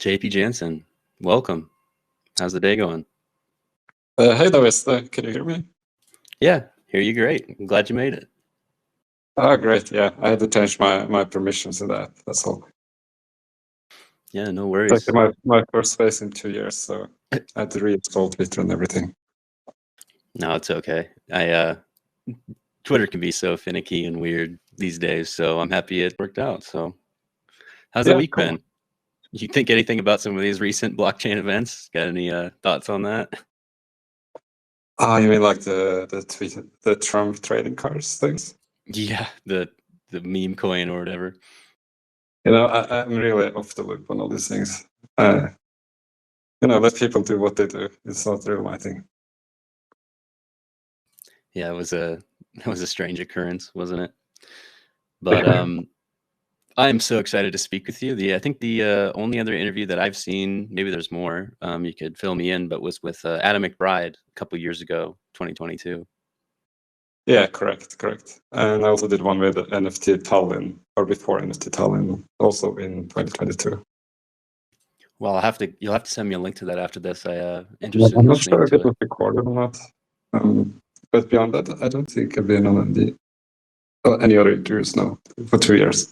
JP Janssen, welcome. How's the day going? Hey, Davis, can you hear me? Yeah, hear you great. I'm glad you made it. Oh, great. Yeah, I had to change my permissions in that. That's all. Yeah, no It's worries. like my first space in 2 years, so I had to reinstall Twitter and everything. No, it's okay. Twitter can be so finicky and weird these days, so I'm happy it worked out. So how's the week cool. been? You think anything about some of these recent blockchain events? Got any thoughts on that? Oh, you mean like the Trump trading cards things? Yeah, the meme coin or whatever. You know, I'm really off the loop on all these things. Let people do what they do. It's not really my thing. Yeah, it was a strange occurrence, wasn't it? But I am so excited to speak with you. I think the only other interview that I've seen, maybe there's more, you could fill me in, but was with Adam McBride a couple years ago, 2022. Yeah, correct. And I also did one with NFT Tallinn, or before NFT Tallinn, also in 2022. Well, you'll have to send me a link to that after this. Interested I'm in not listening sure if to it it. was recorded or not. But beyond that, I don't think I've been on any other interviews now for 2 years.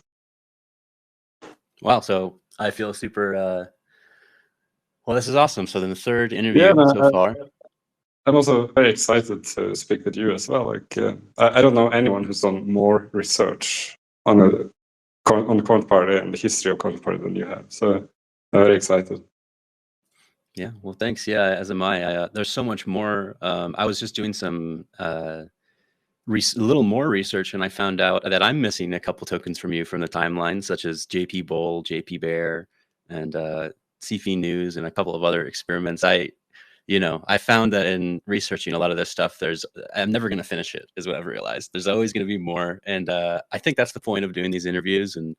Wow, so I feel super. Well, this is awesome. So then the third interview so far. I'm also very excited to speak with you as well. Like, I don't know anyone who's done more research on the Counterparty and the history of Counterparty than you have. So I'm very excited. Yeah, well, thanks. Yeah, as am I. There's so much more. I was just doing some a little more research, and I found out that I'm missing a couple tokens from you from the timeline, such as JPBULL, JPBEAR, and CFI News, and a couple of other experiments. I found that in researching a lot of this stuff, I'm never going to finish it, is what I've realized. There's always going to be more, and I think that's the point of doing these interviews and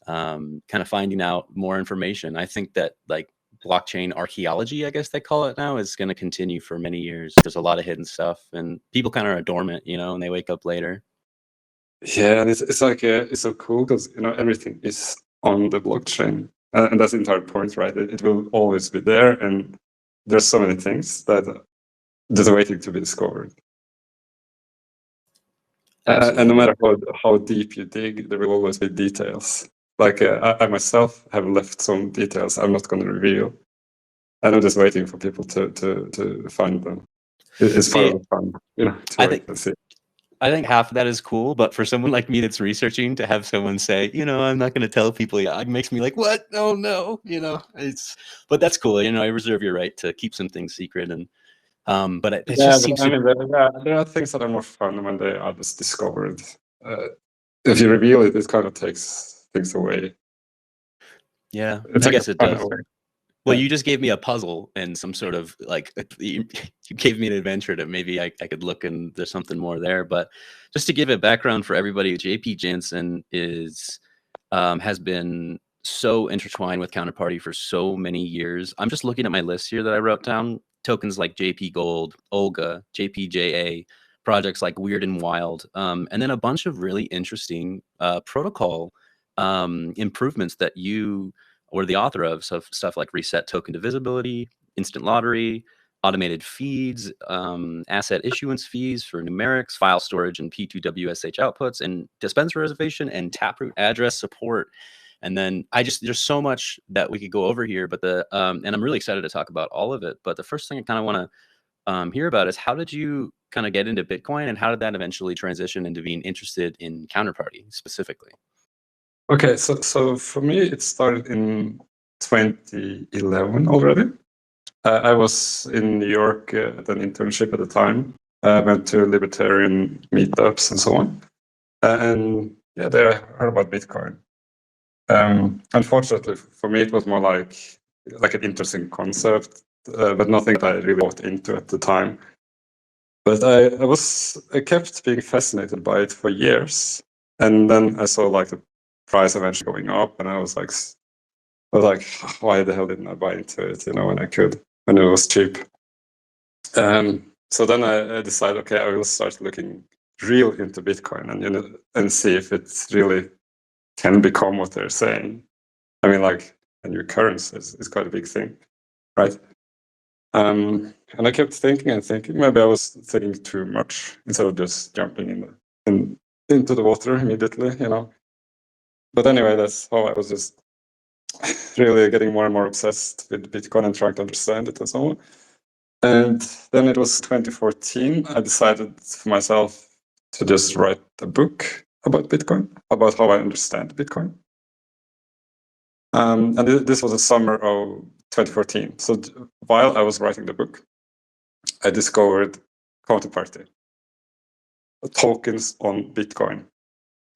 kind of finding out more information. I think that like blockchain archaeology, I guess they call it now, is going to continue for many years. There's a lot of hidden stuff, and people kind of are dormant, and they wake up later. Yeah, and it's like it's so cool because everything is on the blockchain, and that's the entire point, right? It will always be there, and there's so many things that are waiting to be discovered. And no matter how deep you dig, there will always be details. Like I myself have left some details I'm not going to reveal, and I'm just waiting for people to find them. It's part of the fun, to wait and see. I think half of that is cool, but for someone like me that's researching, to have someone say, I'm not going to tell people, it makes me like, what? Oh no, but that's cool. I reserve your right to keep some things secret, and but it just seems. There are things that are more fun when they are just discovered. If you reveal it, it kind of takes things away. Yeah, I guess it does. Well, you just gave me a puzzle and some sort of you gave me an adventure that maybe I could look and there's something more there. But just to give a background for everybody, JP Janssen has been so intertwined with Counterparty for so many years. I'm just looking at my list here that I wrote down. Tokens like JPGOLD, OLGA, JPJA, projects like Weird and Wild, and then a bunch of really interesting protocol improvements that you or the author of, so stuff like reset token divisibility, instant lottery, automated feeds, asset issuance fees for numerics, file storage and P2WSH outputs, and dispenser reservation and taproot address support. And then there's so much that we could go over here, but and I'm really excited to talk about all of it. But the first thing I kind of want to hear about is, how did you kind of get into Bitcoin, and how did that eventually transition into being interested in Counterparty specifically? Okay, so for me, it started in 2011 already. I was in New York at an internship at the time. I went to libertarian meetups and so on. And yeah, there I heard about Bitcoin. Unfortunately for me, it was more like an interesting concept, but nothing that I really bought into at the time. But I kept being fascinated by it for years, and then I saw the price eventually going up, and I was like, why the hell didn't I buy into it? When it was cheap. So then I decided, okay, I will start looking real into Bitcoin and see if it really can become what they're saying. I mean, a new currency is quite a big thing, right? And I kept thinking and thinking. Maybe I was thinking too much instead of just jumping into the water immediately, you know. But anyway, that's how I was just really getting more and more obsessed with Bitcoin and trying to understand it and so on. And then it was 2014. I decided for myself to just write a book about Bitcoin, about how I understand Bitcoin. And this was the summer of 2014. So while I was writing the book, I discovered Counterparty, tokens on Bitcoin,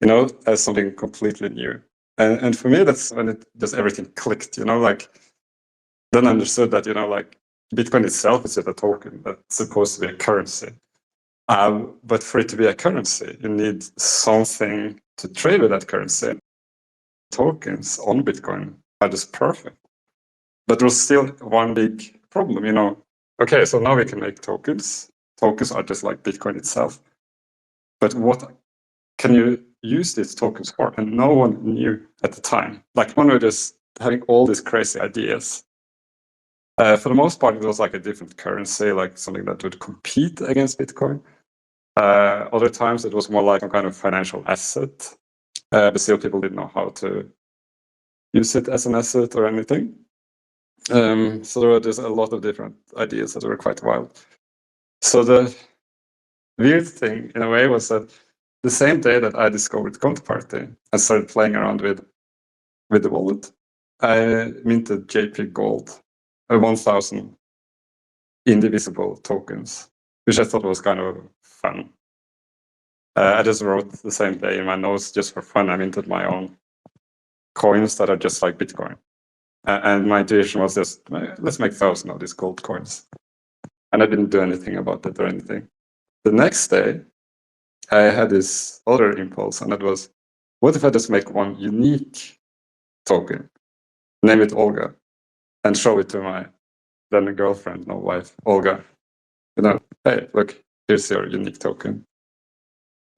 you know, as something completely new. And for me, that's when it just everything clicked, you know, like then I understood that, you know, like Bitcoin itself is just a token that's supposed to be a currency. But for it to be a currency, you need something to trade with that currency. Tokens on Bitcoin are just perfect. But there was still one big problem, you know. Okay, so now we can make tokens. Tokens are just like Bitcoin itself. But what can you use these tokens for? And no one knew at the time. Like when we were just having all these crazy ideas. For the most part, it was like a different currency, like something that would compete against Bitcoin. Other times, it was more like some kind of financial asset. But still, people didn't know how to use it as an asset or anything. So there were just a lot of different ideas that were quite wild. So the weird thing, in a way, was that the same day that I discovered Counterparty, I started playing around with the wallet. I minted JPGOLD, 1,000 indivisible tokens, which I thought was kind of fun. I just wrote the same day in my notes just for fun. I minted my own coins that are just like Bitcoin. And my intuition was just, let's make 1,000 of these gold coins. And I didn't do anything about it or anything. The next day, I had this other impulse, and that was, what if I just make one unique token, name it Olga, and show it to my then girlfriend, no wife, Olga. You know, hey, look, here's your unique token.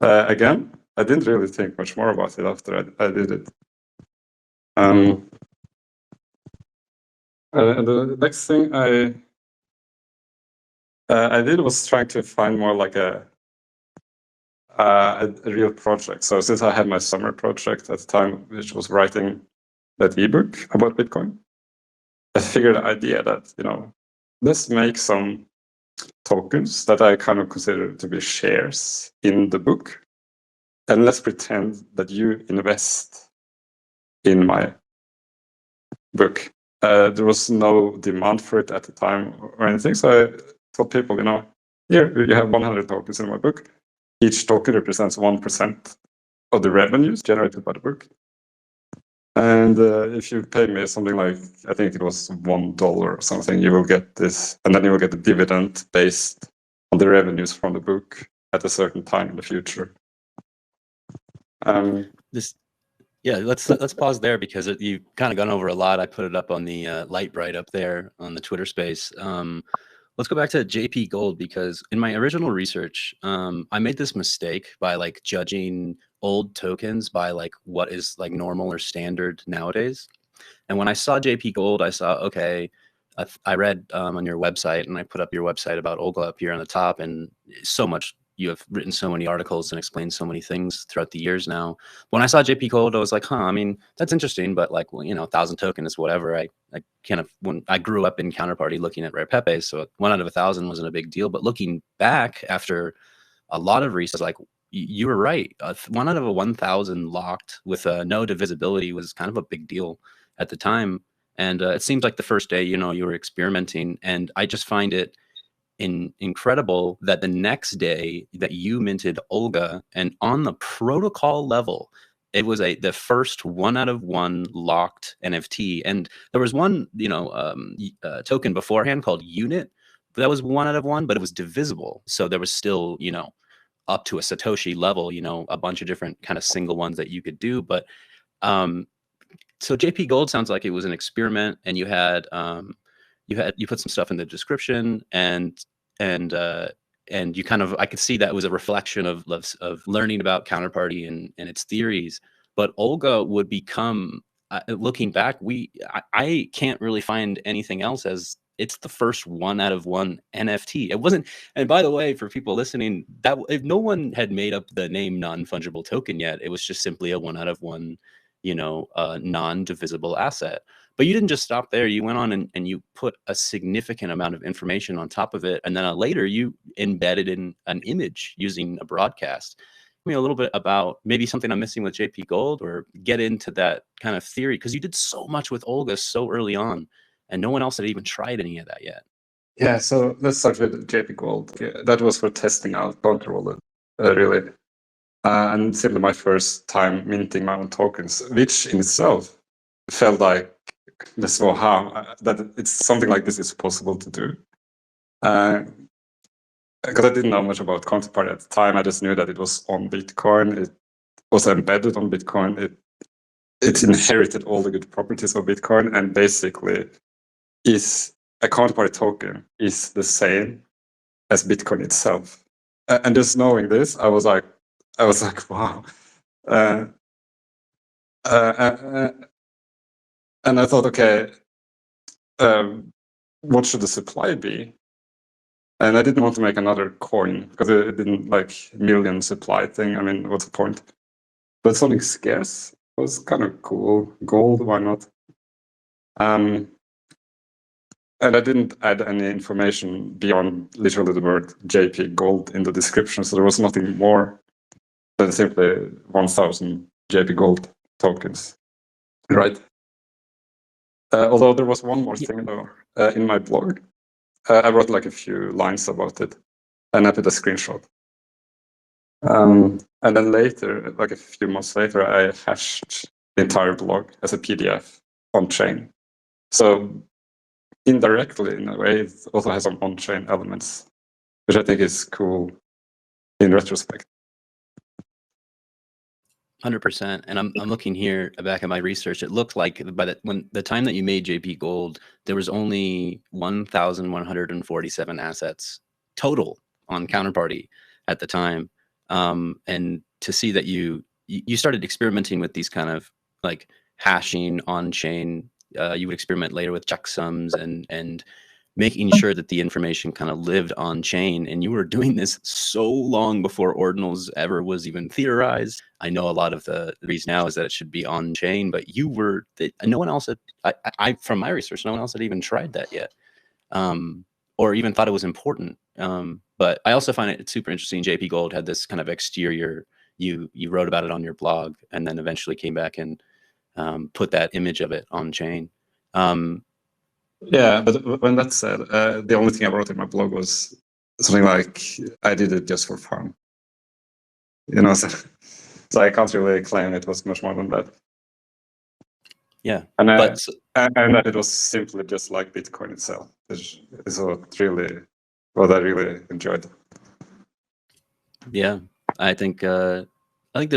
Again, I didn't really think much more about it after I did it. And the next thing I did was trying to find more like a real project. So since I had my summer project at the time, which was writing that ebook about Bitcoin, I figured the idea that, you know, let's make some tokens that I kind of consider to be shares in the book. And let's pretend that you invest in my book. There was no demand for it at the time or anything. So I told people, you know, here you have 100 tokens in my book. Each token represents 1% of the revenues generated by the book. And if you pay me something like, I think it was $1 or something, you will get this, and then you will get the dividend based on the revenues from the book at a certain time in the future. Yeah, let's pause there because you've kind of gone over a lot. I put it up on the Lightbright up there on the Twitter space. Let's go back to JPGOLD because in my original research, I made this mistake by like judging old tokens by like what is like normal or standard nowadays. And when I saw JPGOLD, I saw, okay, I read on your website, and I put up your website about OLGA up here on the top, and so much, you have written so many articles and explained so many things throughout the years now. When I saw JPGOLD, I was like, huh, I mean, that's interesting, but like, well, you know, 1,000 token is whatever. I kind of, when I grew up in Counterparty looking at rare Pepe, so 1 out of 1,000 wasn't a big deal. But looking back after a lot of research, like, you were right. 1 out of 1,000 locked with no divisibility was kind of a big deal at the time. And it seems like the first day, you know, you were experimenting, and I just find it incredible that the next day that you minted Olga, and on the protocol level, it was the first 1 out of 1 locked NFT. And there was one, you know, token beforehand called Unit that was 1 out of 1, but it was divisible. So there was still, you know, up to a Satoshi level, you know, a bunch of different kind of single ones that you could do. But so JPGOLD sounds like it was an experiment, and you put some stuff in the description, and you kind of, I could see that was a reflection of learning about Counterparty and its theories. But Olga would become looking back, I can't really find anything else as it's the first 1 out of 1 NFT. It wasn't, and by the way, for people listening, that if no one had made up the name non-fungible token yet, it was just simply a 1 out of 1, non-divisible asset. But you didn't just stop there. You went on and you put a significant amount of information on top of it. And then later you embedded in an image using a broadcast. Tell me a little bit about maybe something I'm missing with JPGOLD, or get into that kind of theory, because you did so much with OLGA so early on and no one else had even tried any of that yet. Yeah, so let's start with JPGOLD. Yeah, that was for testing out Counterparty, really. And simply my first time minting my own tokens, which in itself felt like this, wow, that it's something like this is possible to do. Because I didn't know much about Counterparty at the time. I just knew that it was on Bitcoin. It was embedded on Bitcoin. It inherited all the good properties of Bitcoin, and basically is a Counterparty token is the same as Bitcoin itself. And just knowing this, I was like, wow. And I thought, okay, what should the supply be? And I didn't want to make another coin because it didn't like million supply thing. I mean, what's the point? But something scarce was kind of cool. Gold, why not? And I didn't add any information beyond literally the word JPGOLD in the description. So there was nothing more than simply 1,000 JPGOLD tokens, right? Although there was one more thing though, in my blog. I wrote like a few lines about it and I put a screenshot. And then later, like a few months later, I hashed the entire blog as a PDF on chain. So indirectly, in a way, it also has some on-chain elements, which I think is cool in retrospect. 100%. And I'm looking here back at my research. It looked like when the time that you made JPGOLD, there was only 1,147 assets total on Counterparty at the time. And to see that you started experimenting with these kind of like hashing on chain. You would experiment later with checksums and making sure that the information kind of lived on chain. And you were doing this so long before ordinals ever was even theorized. I know a lot of the reason now is that it should be on chain, but you were, no one else had, from my research, no one else had even tried that yet, or even thought it was important. But I also find it super interesting. JPGOLD had this kind of exterior, you wrote about it on your blog and then eventually came back and put that image of it on chain. Yeah, but when that's said, the only thing I wrote in my blog was something like, I did it just for fun. You know, so I can't really claim it was much more than that. Yeah, and that it was simply just like Bitcoin itself. Is what I really enjoyed. Yeah, I think there's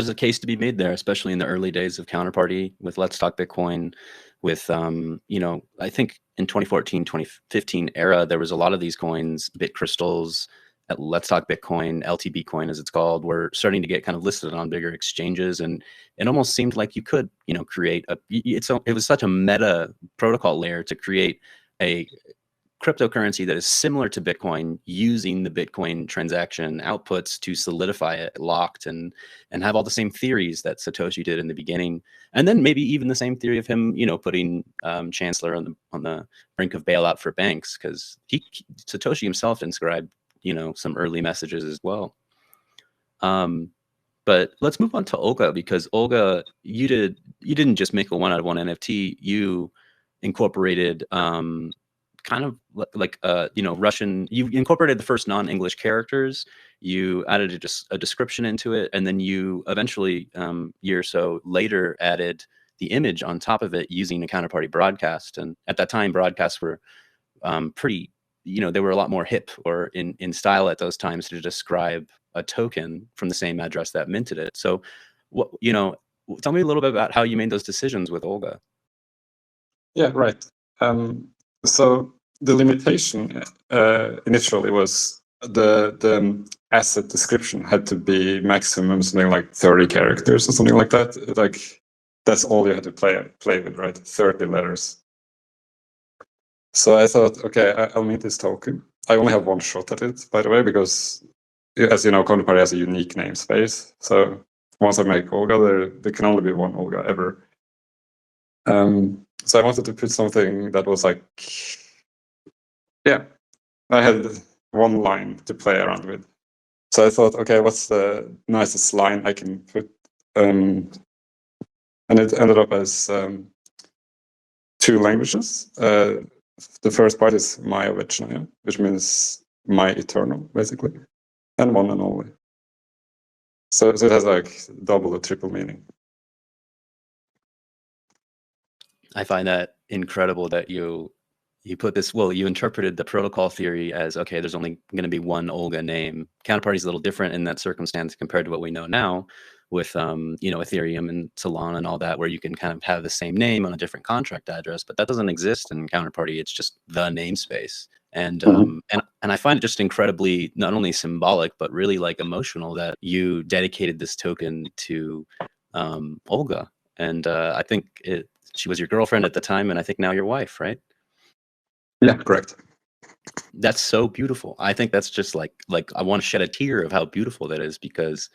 a case to be made there, especially in the early days of Counterparty with Let's Talk Bitcoin. With I think in 2014, 2015 era, there was a lot of these coins, BitCrystals, Let's Talk Bitcoin, LTB coin as it's called, were starting to get kind of listed on bigger exchanges, and it almost seemed like you could, create it was such a meta protocol layer to create a cryptocurrency that is similar to Bitcoin, using the Bitcoin transaction outputs to solidify it locked and have all the same theories that Satoshi did in the beginning. And then maybe even the same theory of him, putting Chancellor on the brink of bailout for banks, because Satoshi himself inscribed, some early messages as well. But let's move on to OLGA, because OLGA, you didn't just make a 1 out of 1 NFT, you incorporated kind of like Russian. You incorporated the first non-English characters. You added just a description into it, and then you eventually, year or so later, added the image on top of it using a Counterparty broadcast. And at that time, broadcasts were pretty, they were a lot more hip or in style at those times to describe a token from the same address that minted it. So, tell me a little bit about how you made those decisions with OLGA. Yeah, right. So the limitation initially was the asset description had to be maximum something like 30 characters or something like that. Like that's all you had to play with, right? 30 letters. So I thought, okay, I'll mint this token. I only have one shot at it, by the way, because as you know, Counterparty has a unique namespace. So once I make OLGA, there can only be one OLGA ever. So I wanted to put something that was like, yeah, I had one line to play around with. So I thought, okay, what's the nicest line I can put? And it ended up as 2 languages. The first part is Maya Vechnaya, which means my eternal, basically, and one and only. So it has like double or triple meaning. I find that incredible that you put this, well, you interpreted the protocol theory as, okay, there's only going to be one OLGA name. Counterparty is a little different in that circumstance compared to what we know now with, you know, Ethereum and Solana and all that, where you can kind of have the same name on a different contract address, but that doesn't exist in Counterparty. It's just the namespace. And, and I find it just incredibly, not only symbolic, but really like emotional that you dedicated this token to OLGA. And I think she was your girlfriend at the time, and I think now your wife, right? Yeah, correct. That's so beautiful. I think that's just like I want to shed a tear of how beautiful that is, because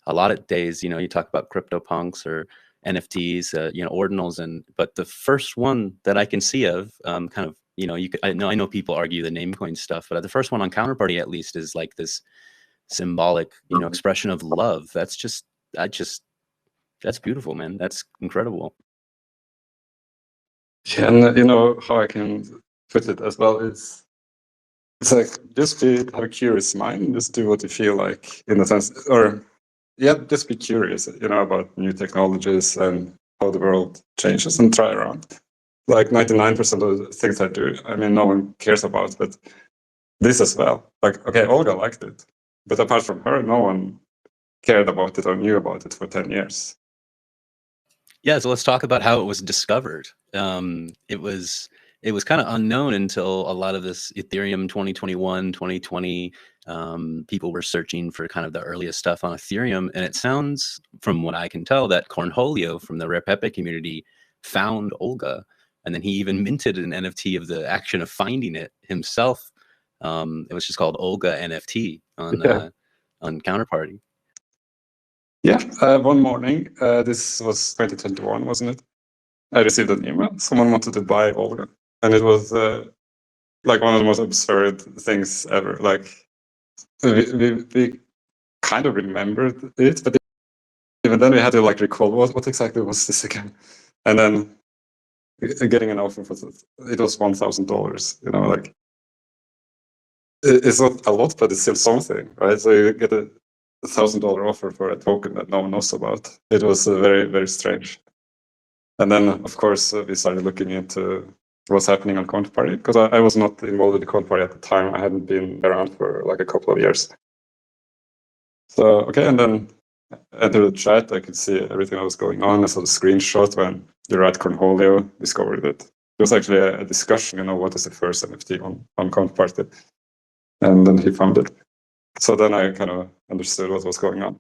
a lot of days, you know, you talk about CryptoPunks or NFTs, you know, ordinals, but the first one that I can see of, kind of, you know, I know people argue the Namecoin stuff, but the first one on Counterparty at least is like this symbolic, you know, expression of love. That's beautiful, man. That's incredible. Yeah, and you know how I can put it as well, it's like just have a curious mind, just do what you feel like, in a sense, or yeah, just be curious, you know, about new technologies and how the world changes, and try around. Like 99% of the things I do, I mean, no one cares about, but this as well. Like, okay, Olga liked it, but apart from her, no one cared about it or knew about it for 10 years. Yeah, so let's talk about how it was discovered. It was kind of unknown until a lot of this Ethereum 2021, 2020, people were searching for kind of the earliest stuff on Ethereum. And it sounds, from what I can tell, that Cornholio from the Rare Pepe community found Olga. And then he even minted an NFT of the action of finding it himself. It was just called OLGA NFT on Counterparty. Yeah, one morning, this was 2021, wasn't it? I received an email. Someone wanted to buy Olga, and it was like one of the most absurd things ever. Like we kind of remembered it, but even then we had to like recall what exactly was this again, and then getting an offer for it was $1,000. You know, like it's not a lot, but it's still something, right? So you get a $1,000 offer for a token that no one knows about. It was very, very strange. And then, of course, we started looking into what's happening on Counterparty, because I was not involved in the Counterparty at the time. I hadn't been around for like a couple of years. So, okay, and then entered the chat. I could see everything that was going on. I saw the screenshot when the right Cornholio discovered it. There was actually a discussion, you know, what is the first NFT on Counterparty? And then he found it. So then I kind of understood what was going on.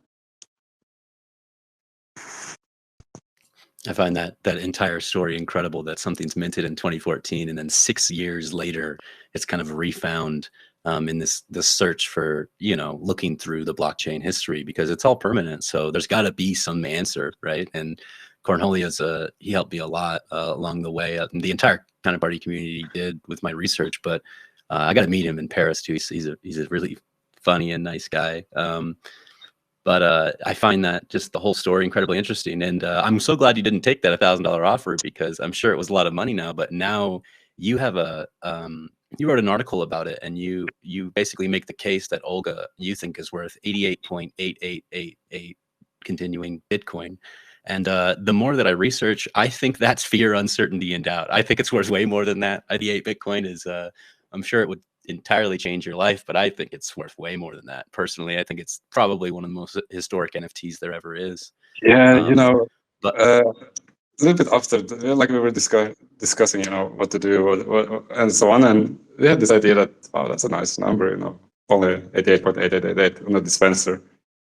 I find that entire story incredible, that something's minted in 2014 and then 6 years later it's kind of refound in this search for, you know, looking through the blockchain history, because it's all permanent. So there's got to be some answer, right? And Cornholio's he helped me a lot along the way. The entire Counterparty community did with my research, but I got to meet him in Paris too. He's a really funny and nice guy. But I find that just the whole story incredibly interesting. And I'm so glad you didn't take that $1,000 offer, because I'm sure it was a lot of money now. But now you have you wrote an article about it, and you basically make the case that Olga, you think, is worth 88.8888 continuing Bitcoin. And the more that I research, I think that's fear, uncertainty, and doubt. I think it's worth way more than that. 88 Bitcoin is, I'm sure it would entirely change your life, but I think it's worth way more than that. Personally, I think it's probably one of the most historic NFTs there ever is. Yeah, you know, but a little bit after, like we were discussing, you know, what to do and so on, and we had this idea that, wow, that's a nice number, you know, only 88.8888 on the dispenser.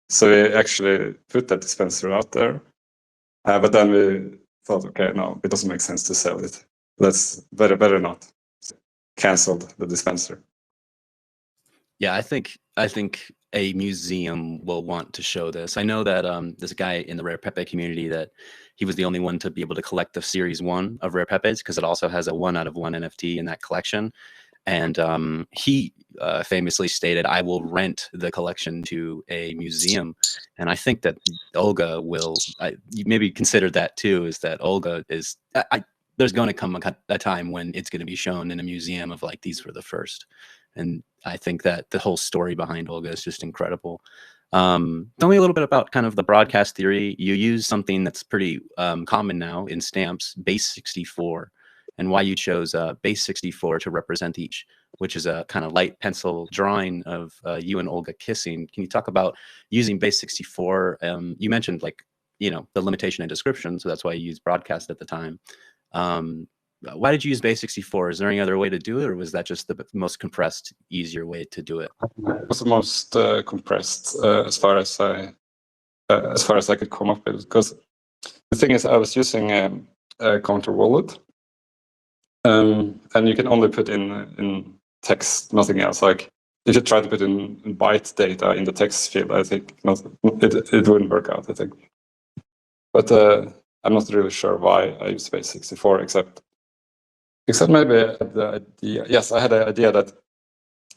So we actually put that dispenser out there, but then we thought, okay, no, it doesn't make sense to sell it. Let's better not. Canceled the dispenser. Yeah, I think a museum will want to show this. I know that there's a guy in the Rare Pepe community that he was the only one to be able to collect the Series 1 of Rare Pepes, because it also has a 1 out of 1 NFT in that collection. And he famously stated, "I will rent the collection to a museum." And I think that OLGA will maybe consider that too, is that OLGA is, there's going to come a time when it's going to be shown in a museum of like, these were the first. And I think that the whole story behind OLGA is just incredible. Tell me a little bit about kind of the broadcast theory. You use something that's pretty common now in stamps, base 64, and why you chose base 64 to represent each, which is a kind of light pencil drawing of you and Olga kissing. Can you talk about using base 64? You mentioned, like, you know, the limitation in description, so that's why you used broadcast at the time. Why did you use base 64? Is there any other way to do it, or was that just the most compressed, easier way to do it? It was the most compressed as far as I could come up with. Because the thing is, I was using a counter wallet, and you can only put in text, nothing else. Like if you try to put in byte data in the text field, I think it wouldn't work out, I think. But I'm not really sure why I use base 64, except maybe the idea. Yes, I had the idea that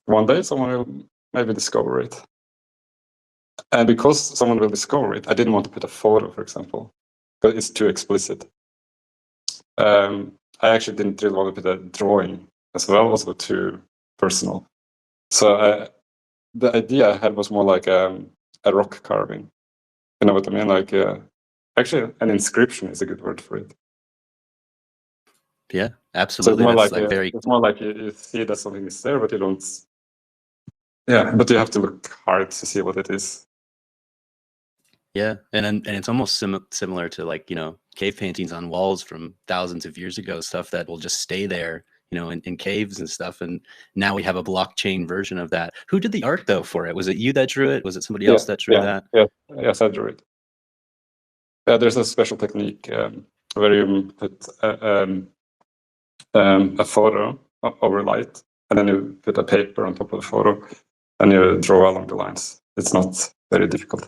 one day someone will maybe discover it. And because someone will discover it, I didn't want to put a photo, for example, because it's too explicit. I actually didn't really want to put a drawing as well, also too personal. So the idea I had was more like a rock carving. You know what I mean? Like actually, an inscription is a good word for it. Yeah, absolutely. So it's more like you see that something is there, but you don't. Yeah, but you have to look hard to see what it is. Yeah, and it's almost similar to, like, you know, cave paintings on walls from thousands of years ago, stuff that will just stay there, you know, in caves and stuff. And now we have a blockchain version of that. Who did the art though for it? Was it you that drew it? Was it somebody else that drew that? Yes, I drew it. There's a special technique where you put a photo over light, and then you put a paper on top of the photo, and you draw along the lines. It's not very difficult.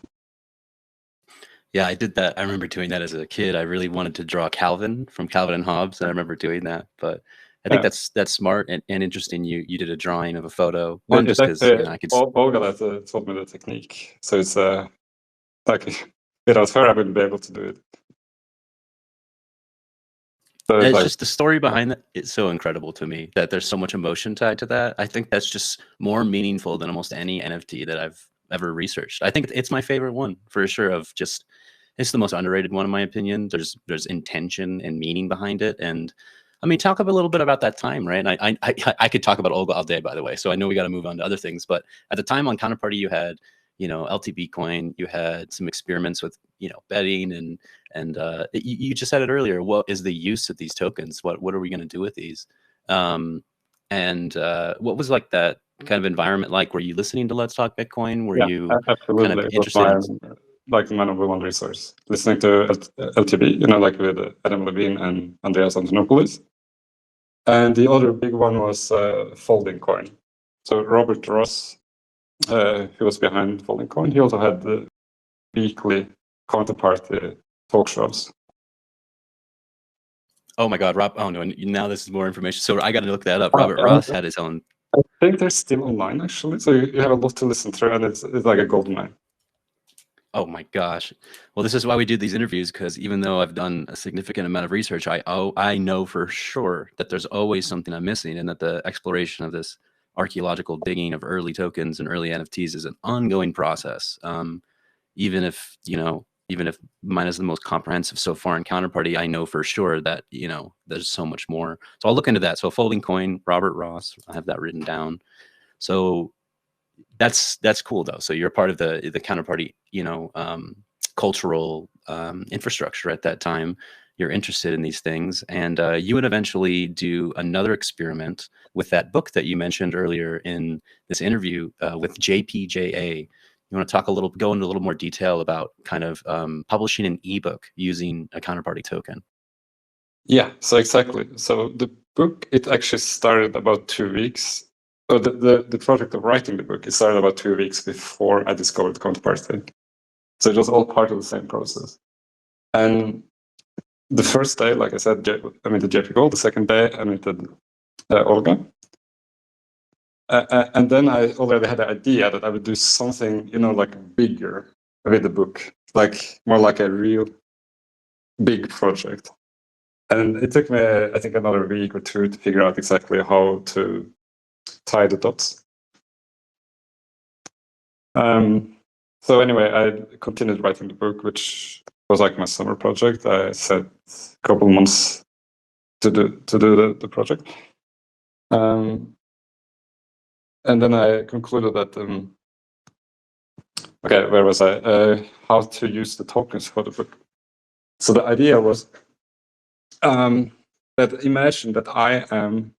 Yeah, I did that. I remember doing that as a kid. I really wanted to draw Calvin from Calvin and Hobbes, and I remember doing that. But I think that's smart and interesting. You did a drawing of a photo. One, just because, you know, I could. OLGA that taught me the technique, so it's like without her, I wouldn't be able to do it. So it's like, just the story behind that. It's so incredible to me that there's so much emotion tied to that. I think that's just more meaningful than almost any NFT that I've ever researched. I think it's my favorite one for sure. It's the most underrated one in my opinion. There's intention and meaning behind it. And I mean, talk a little bit about that time, right? And I could talk about Olga all day, by the way. So I know we got to move on to other things. But at the time on Counterparty, you had, you know, LTB coin, you had some experiments with, you know, betting, and you just said it earlier. What is the use of these tokens? What are we going to do with these? And what was like that kind of environment like? Were you listening to Let's Talk Bitcoin? Were you absolutely kind of interested? Like my number one resource, listening to LTB, you know, like with Adam Levine and Andreas Antonopoulos. And the other big one was Folding Coin. So Robert Ross, who was behind Folding Coin, he also had the weekly Counterparty talk shows. Oh my God, Rob! Oh no, now this is more information. So I got to look that up. Robert Ross had his own. I think they're still online actually, so you have a lot to listen through, and it's like a gold mine. Oh my gosh. Well, this is why we do these interviews, because even though I've done a significant amount of research, I know for sure that there's always something I'm missing, and that the exploration of this archaeological digging of early tokens and early NFTs is an ongoing process. Even if, you know, even if mine is the most comprehensive so far in Counterparty, I know for sure that, you know, there's so much more. So I'll look into that. So Folding Coin, Robert Ross, I have that written down. So that's cool though. So you're part of the Counterparty, you know, cultural infrastructure at that time. You're interested in these things, and you would eventually do another experiment with that book that you mentioned earlier in this interview with JPJA. You want to go into a little more detail about kind of publishing an ebook using a Counterparty token? Yeah, so exactly. So the book, it actually started about 2 weeks. So the project of writing the book, it started about 2 weeks before I discovered Counterparty. So it was all part of the same process. And the first day, like I said, I minted JPGOLD. The second day, I minted OLGA. And then I already had the idea that I would do something, like bigger with the book, like more like a real big project. And it took me, I think, another week or two to figure out exactly how to tie the dots. So anyway, I continued writing the book, which was like my summer project. I set a couple months to do the project. And then I concluded that, okay, where was I? How to use the tokens for the book. So the idea was that imagine that I am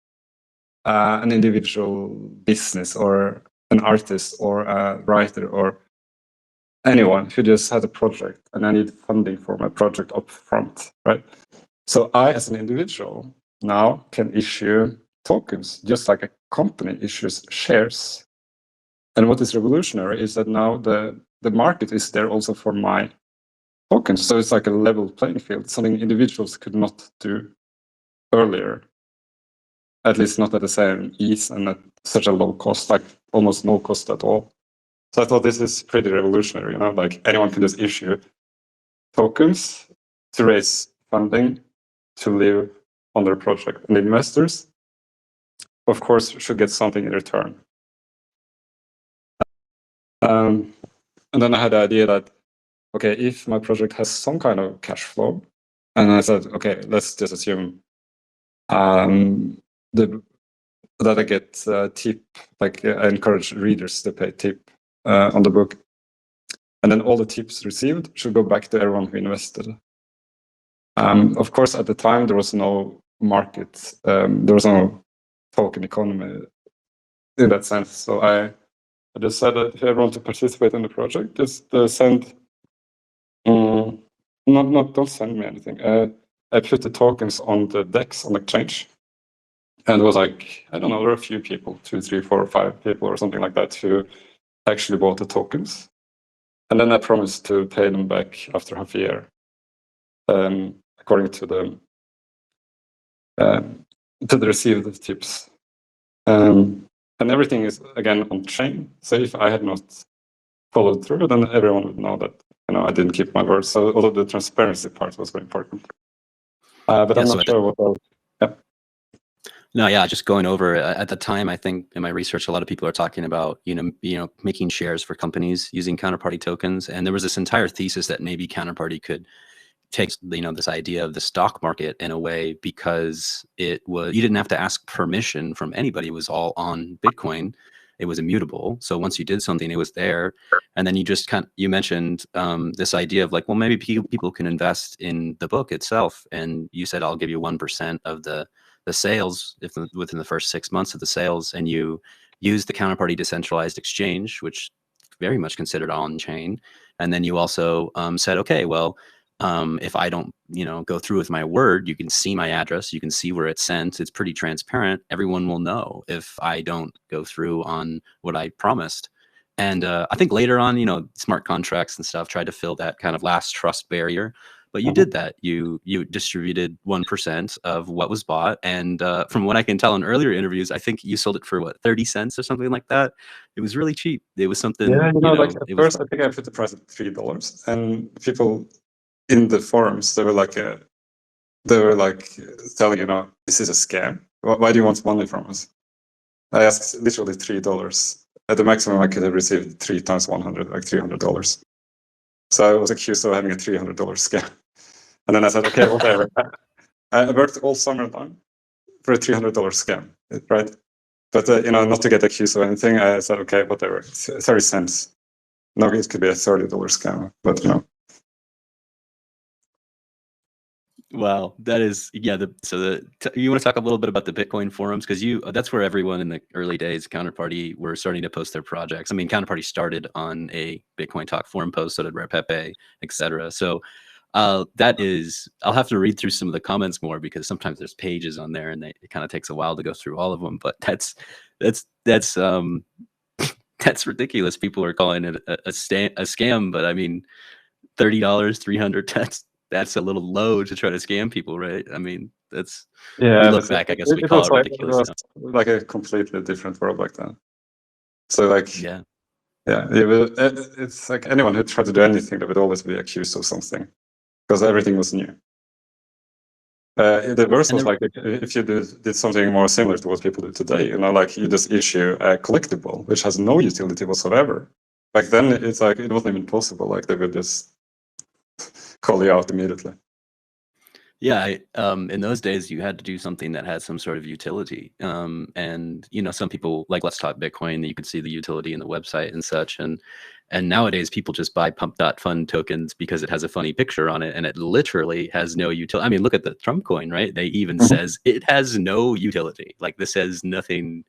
an individual business or an artist or a writer or anyone who just has a project and I need funding for my project up front, right? So I, as an individual, now can issue tokens just like a company issues shares. And what is revolutionary is that now the market is there also for my tokens. So it's like a level playing field, something individuals could not do earlier, at least not at the same ease and at such a low cost, like almost no cost at all. So I thought this is pretty revolutionary, like anyone can just issue tokens to raise funding to live on their project. And the investors, of course, should get something in return. And then I had the idea that, okay, if my project has some kind of cash flow, and I said, okay, let's just assume that I get tip, like I encourage readers to pay tip on the book. And then all the tips received should go back to everyone who invested. Of course, at the time, there was no market, there was no token economy in that sense. So I just said that if everyone to participate in the project, just send, don't send me anything. I put the tokens on the DEX on the exchange. And it was like, I don't know, there were a few people, 2, 3, 4, 5 people or something like that who actually bought the tokens. And then I promised to pay them back after half a year, according to the received tips. And everything is, again, on chain. So if I had not followed through, then everyone would know that I didn't keep my word. So although the transparency part was very important. But yeah, I'm not sure what else. Yeah. No, yeah, just going over at the time, I think in my research, a lot of people are talking about, making shares for companies using counterparty tokens. And there was this entire thesis that maybe Counterparty could take, this idea of the stock market in a way, because you didn't have to ask permission from anybody. It was all on Bitcoin. It was immutable. So once you did something, it was there. And then you mentioned this idea of like, well, maybe people can invest in the book itself. And you said, I'll give you 1% of the sales within the first 6 months of the sales, and you use the Counterparty decentralized exchange, which very much considered on chain. And then you also said, okay, well, if I don't, go through with my word, you can see my address, you can see where it's sent. It's pretty transparent. Everyone will know if I don't go through on what I promised. And I think later on, smart contracts and stuff tried to fill that kind of last trust barrier. But you did that. You distributed 1% of what was bought, and from what I can tell in earlier interviews, I think you sold it for what, 30 cents or something like that. It was really cheap. It was something. Yeah, like at first, I think I put the price at $3, and people in the forums they were like telling this is a scam. Why do you want money from us? I asked literally $3. At the maximum, I could have received 3 times 100, like $300. So I was accused of having a $300 scam. And then I said, okay, whatever. I worked all summer long for a $300 scam, right? But, not to get accused of anything, I said, okay, whatever. 30 cents. No, it could be a $30 scam, but Wow, that is, yeah. You want to talk a little bit about the Bitcoin forums, because that's where everyone in the early days, Counterparty, were starting to post their projects. I mean, Counterparty started on a Bitcoin Talk forum post, so did Rare Pepe, etc. So That is, I'll have to read through some of the comments more because sometimes there's pages on there and it kind of takes a while to go through all of them. But that's that's ridiculous. People are calling it a scam, but I mean, $30, $300. That's a little low to try to scam people, right? I mean, that's, we look back, I guess we call it ridiculous. It was like a completely different world back then. So like, yeah, it's like anyone who tried to do anything, they would always be accused of something because everything was new. The worst was like if you did something more similar to what people do today, you know, like you just issue a collectible which has no utility whatsoever. Back then, it's like it wasn't even possible. Like they would just call you out immediately. Yeah, in those days, you had to do something that had some sort of utility. And you know, some people like Let's Talk Bitcoin. You could see the utility in the website and such. And nowadays, people just buy pump.fun tokens because it has a funny picture on it, and it literally has no utility. I mean, look at the Trump coin, right? They even says it has no utility. Like this has nothing.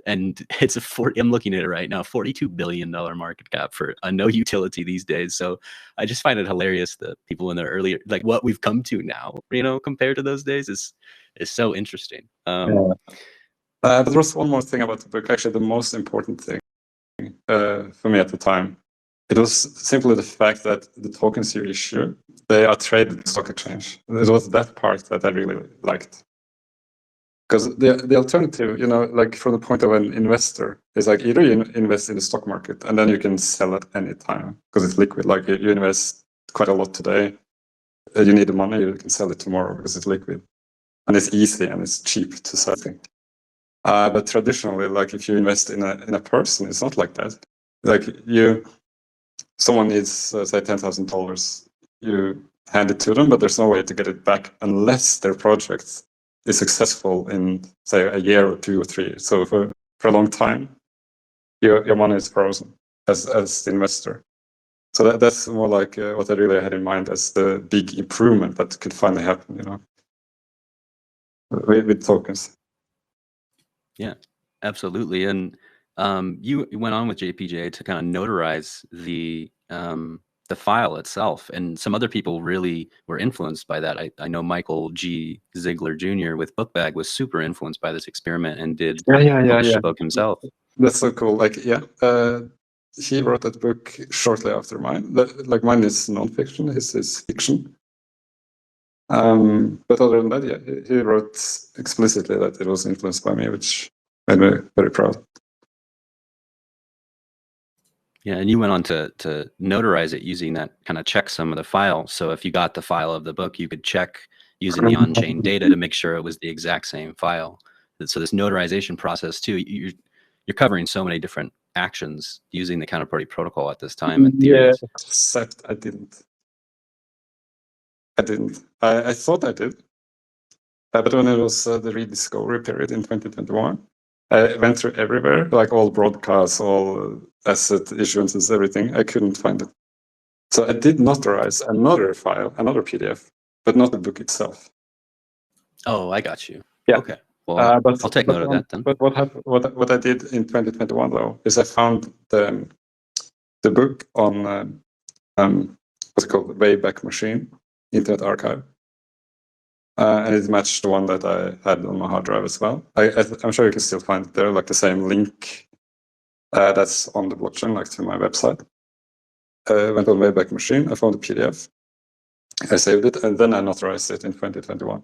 And it's I'm looking at it right now, $42 billion market cap for a no utility these days. So I just find it hilarious that people in the earlier, like what we've come to now, you know, compared to those days is so interesting. But there was one more thing about the book, actually the most important thing for me at the time. It was simply the fact that the tokens you issue, they are traded in the stock exchange. It was that part that I really liked. Because the alternative, you know, like from the point of an investor, is like either you invest in the stock market and then you can sell at any time because it's liquid. Like you invest quite a lot today, you need the money, you can sell it tomorrow because it's liquid. And it's easy and it's cheap to sell things. But traditionally, like if you invest in a person, it's not like that. Like someone needs, say, $10,000, you hand it to them, but there's no way to get it back unless their project is successful in, say, a year or 2 or 3. So for a long time, your money is frozen as the investor. So that's more like what I really had in mind as the big improvement that could finally happen, you know, with tokens. Yeah, absolutely. And you went on with JPJA to kind of notarize the file itself, and some other people really were influenced by that. I know Michael G. Ziegler Jr. with Bookbag was super influenced by this experiment and did publish the book himself. That's so cool. Like, he wrote that book shortly after mine. Like mine is non-fiction, his is fiction. But other than that, he wrote explicitly that it was influenced by me, which made me very proud. Yeah, and you went on to notarize it using that kind of checksum of the file. So if you got the file of the book, you could check using the on-chain data to make sure it was the exact same file. So this notarization process too, you're covering so many different actions using the Counterparty protocol at this time. Yeah, except I didn't. I thought I did. But when it was the rediscovery period in 2021, I went through everywhere, like all broadcasts, all asset issuances, everything. I couldn't find it. So I did notarize another file, another PDF, but not the book itself. Oh, I got you. Yeah. Okay. Well, I'll take note of that then. But what I did in 2021 though is I found the book on what's it called, Wayback Machine, Internet Archive. And it matched the one that I had on my hard drive as well. I'm sure you can still find it there, like the same link that's on the blockchain, like to my website. I went on Wayback Machine, I found the PDF, I saved it, and then I notarized it in 2021.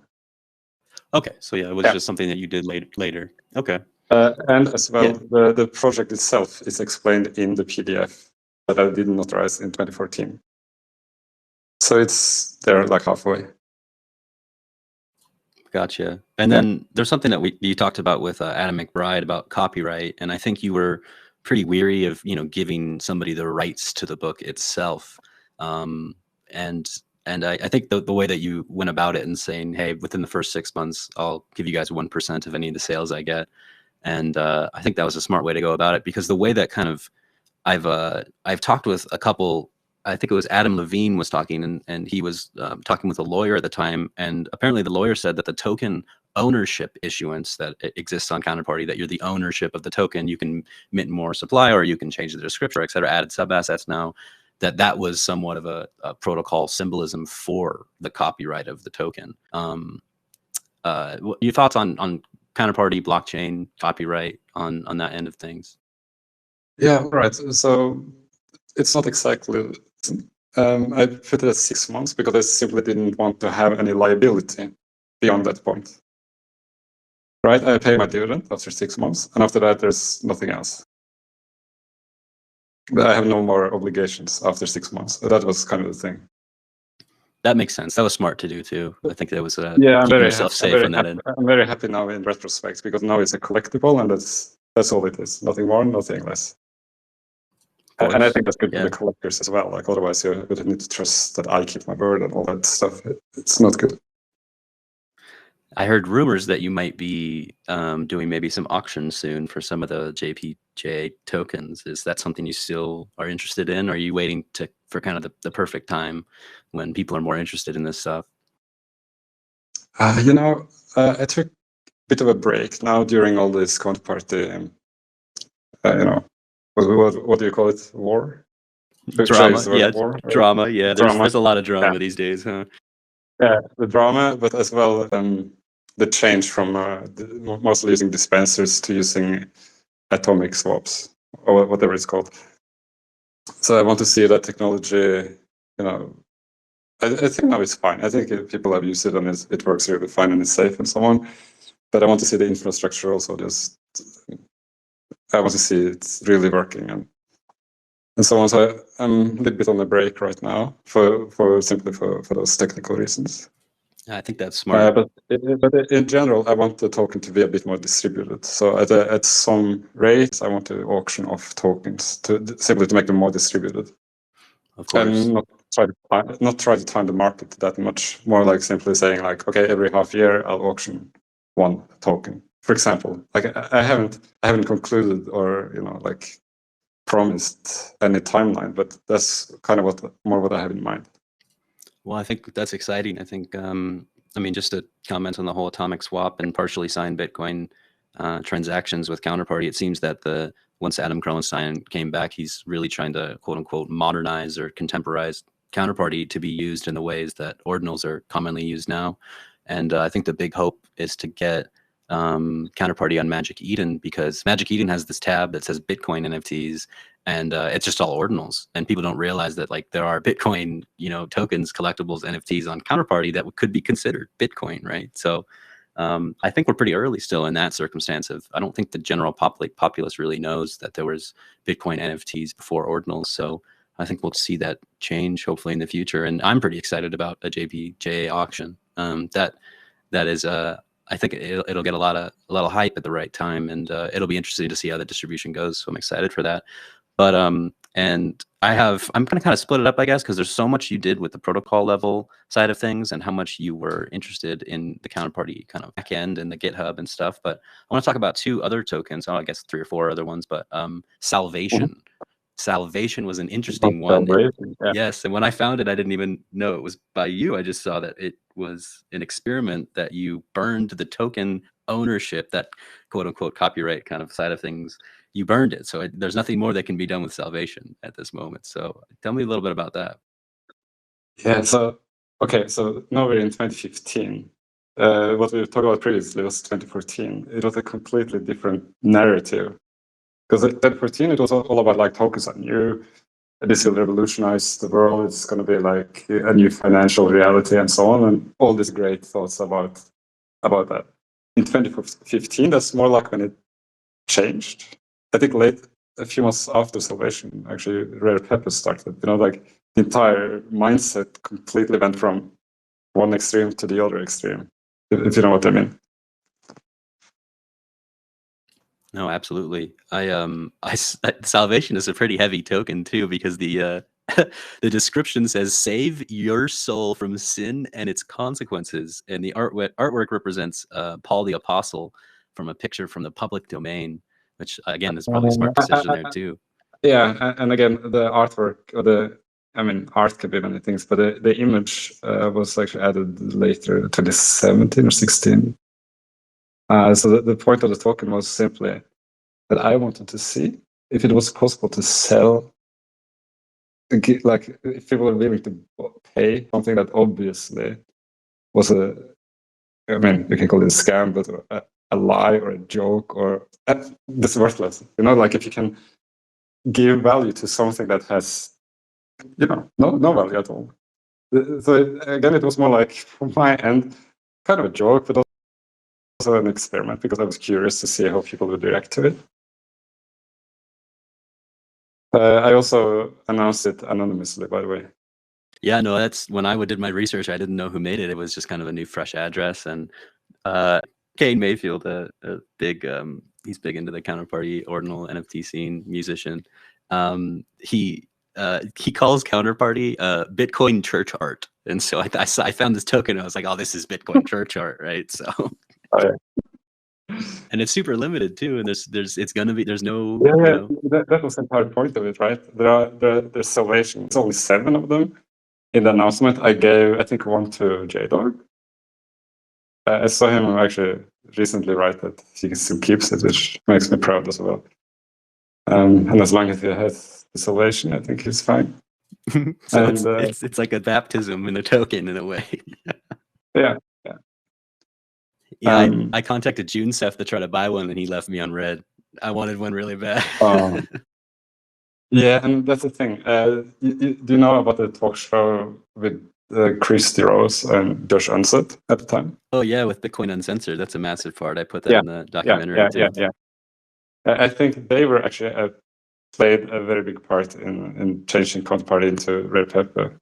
Okay, so yeah, it was just something that you did later. Okay. And as well, the project itself is explained in the PDF that I did notarize in 2014. So it's there like halfway. Gotcha. And then there's something that you talked about with Adam McBride about copyright, and I think you were pretty weary of giving somebody the rights to the book itself. And I think the way that you went about it and saying, hey, within the first 6 months, I'll give you guys 1% of any of the sales I get. And I think that was a smart way to go about it, because the way that kind of I've talked with a couple. I think it was Adam Levine was talking, and he was talking with a lawyer at the time. And apparently the lawyer said that the token ownership issuance that exists on Counterparty, that you're the ownership of the token, you can mint more supply, or you can change the description, et cetera, added subassets now. that was somewhat of a protocol symbolism for the copyright of the token. Your thoughts on counterparty blockchain copyright on that end of things? Yeah, right. So it's not exactly. I put it at 6 months because I simply didn't want to have any liability beyond that point. Right? I pay my dividend after 6 months, and after that, there's nothing else. I have no more obligations after 6 months. That was kind of the thing. That makes sense. That was smart to do too. I think that was yeah, keeping yourself safe on that end. I'm very happy now in retrospect because now it's a collectible, and that's all it is. Nothing more, nothing less. And I think that's good for the collectors as well. Like otherwise, you would need to trust that I keep my word and all that stuff. It's not good. I heard rumors that you might be doing maybe some auctions soon for some of the JPJA tokens. Is that something you still are interested in? Or are you waiting for kind of the perfect time when people are more interested in this stuff? You know, I took a bit of a break now during all this counterparty, you know, what do you call it? War? Drama, yeah. War, right? Drama, yeah. There's a lot of drama these days, huh? Yeah, the drama, but as well the change from mostly using dispensers to using atomic swaps or whatever it's called. So I want to see that technology, you know, I think now it's fine. I think if people have used it and it works really fine and it's safe and so on. But I want to see the infrastructure also. I want to see it's really working and so on. So I'm a little bit on a break right now simply for those technical reasons. I think that's smart. But in general, I want the token to be a bit more distributed. So at some rates, I want to auction off tokens simply to make them more distributed. Of course. And not try to time the market that much. More like simply saying like, okay, every half year I'll auction one token. For example, like I haven't concluded or like promised any timeline, but that's kind of what I have in mind. Well, I think that's exciting. I think, I mean, just to comment on the whole atomic swap and partially signed Bitcoin transactions with Counterparty, it seems that once Adam Kronstein came back, he's really trying to quote unquote modernize or contemporize Counterparty to be used in the ways that ordinals are commonly used now. And I think the big hope is to get Counterparty on Magic Eden, because Magic Eden has this tab that says Bitcoin NFTs, and it's just all ordinals, and people don't realize that like there are Bitcoin, tokens, collectibles, NFTs on Counterparty that could be considered Bitcoin, right? So I think we're pretty early still in that circumstance of, I don't think the general populace really knows that there was Bitcoin NFTs before ordinals. So I think we'll see that change hopefully in the future, and I'm pretty excited about a JPJA auction. That is I think it'll get a lot of hype at the right time, and it'll be interesting to see how the distribution goes. So I'm excited for that. But and I'm going to kind of split it up, I guess, because there's so much you did with the protocol level side of things and how much you were interested in the Counterparty kind of back end and the GitHub and stuff. But I want to talk about 2 other tokens. I guess 3 or 4 other ones, but Salvation. Mm-hmm. Salvation was an interesting one. Yeah. Yes, and when I found it, I didn't even know it was by you. I just saw that it was an experiment that you burned the token ownership, that quote unquote copyright kind of side of things. You burned it. So there's nothing more that can be done with Salvation at this moment. So tell me a little bit about that. Yeah, so now we're in 2015. What we talked about previously was 2014. It was a completely different narrative. Because at 2014, it was all about like tokens are new. This will revolutionize the world. It's going to be like a new financial reality and so on, and all these great thoughts about that. In 2015, that's more like when it changed. I think a few months after Salvation, actually, Rare Pepper started. Like the entire mindset completely went from one extreme to the other extreme. If you know what I mean. No, absolutely. Salvation is a pretty heavy token too, because the the description says "save your soul from sin and its consequences," and the artwork represents Paul the Apostle from a picture from the public domain, which again is probably a smart decision there too. Yeah, and again, the artwork or art can be many things, but the image was actually added later, 2017 or 16. So the point of the token was simply that I wanted to see if it was possible to sell like if people are willing to pay something that obviously was I mean, you can call it a scam, but a lie or a joke or this worthless. You know, like if you can give value to something that has, you know, no value at all. So again, it was more like from my end, kind of a joke, but also an experiment because I was curious to see how people would react to it. I also announced it anonymously, by the way. Yeah, no, that's when I did my research. I didn't know who made it. It was just kind of a new, fresh address. And Kane Mayfield, a big, he's big into the Counterparty ordinal NFT scene, musician. He calls Counterparty Bitcoin church art, and so I found this token. And I was like, oh, this is Bitcoin church art, right? So. Oh, yeah. And it's super limited too, and it's gonna be there's no yeah, you know. that was the entire point of it, right? There's salvation. It's only 7 of them. In the announcement, I gave I think 1 to JDog. I saw him actually recently write that he still keeps it, which makes me proud as well. And as long as he has the salvation, I think he's fine. So and, it's like a baptism in a token in a way. Yeah. Yeah, I contacted Junesef to try to buy one, and he left me on red. I wanted one really bad. Yeah, and that's the thing. Do you know about the talk show with Chris Rose and Josh Unsett at the time? Oh yeah, with Bitcoin Uncensored. That's a massive part. I put that in the documentary too. Yeah. I think they were actually played a very big part in changing Counterparty into repo.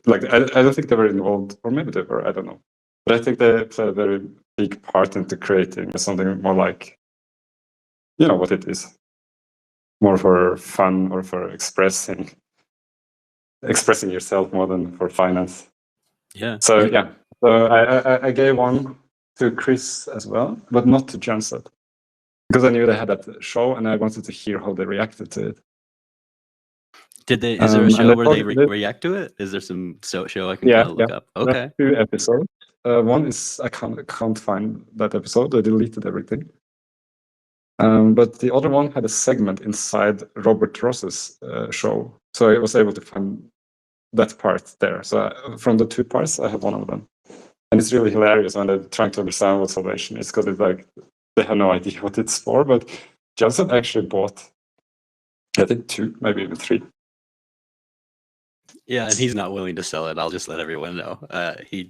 Like I don't think they were involved, or maybe they were. I don't know. But I think they played a very big part into creating something more like, you know, what it is, more for fun or for expressing yourself more than for finance. Yeah. So yeah, so I gave 1 to Chris as well, but not to Janssen, because I knew they had that show and I wanted to hear how they reacted to it. Did they? Is there a show where they react to it? Is there some show I can kind of look up? Okay. 2 episodes. One is I can't find that episode. I deleted everything. But the other one had a segment inside Robert Ross's show, so I was able to find that part there. So from the 2 parts, I have 1 of them, and it's really hilarious when they're trying to understand what salvation is, because it's like they have no idea what it's for. But Janssen actually bought, I think 2, maybe even 3. Yeah, and he's not willing to sell it. I'll just let everyone know. He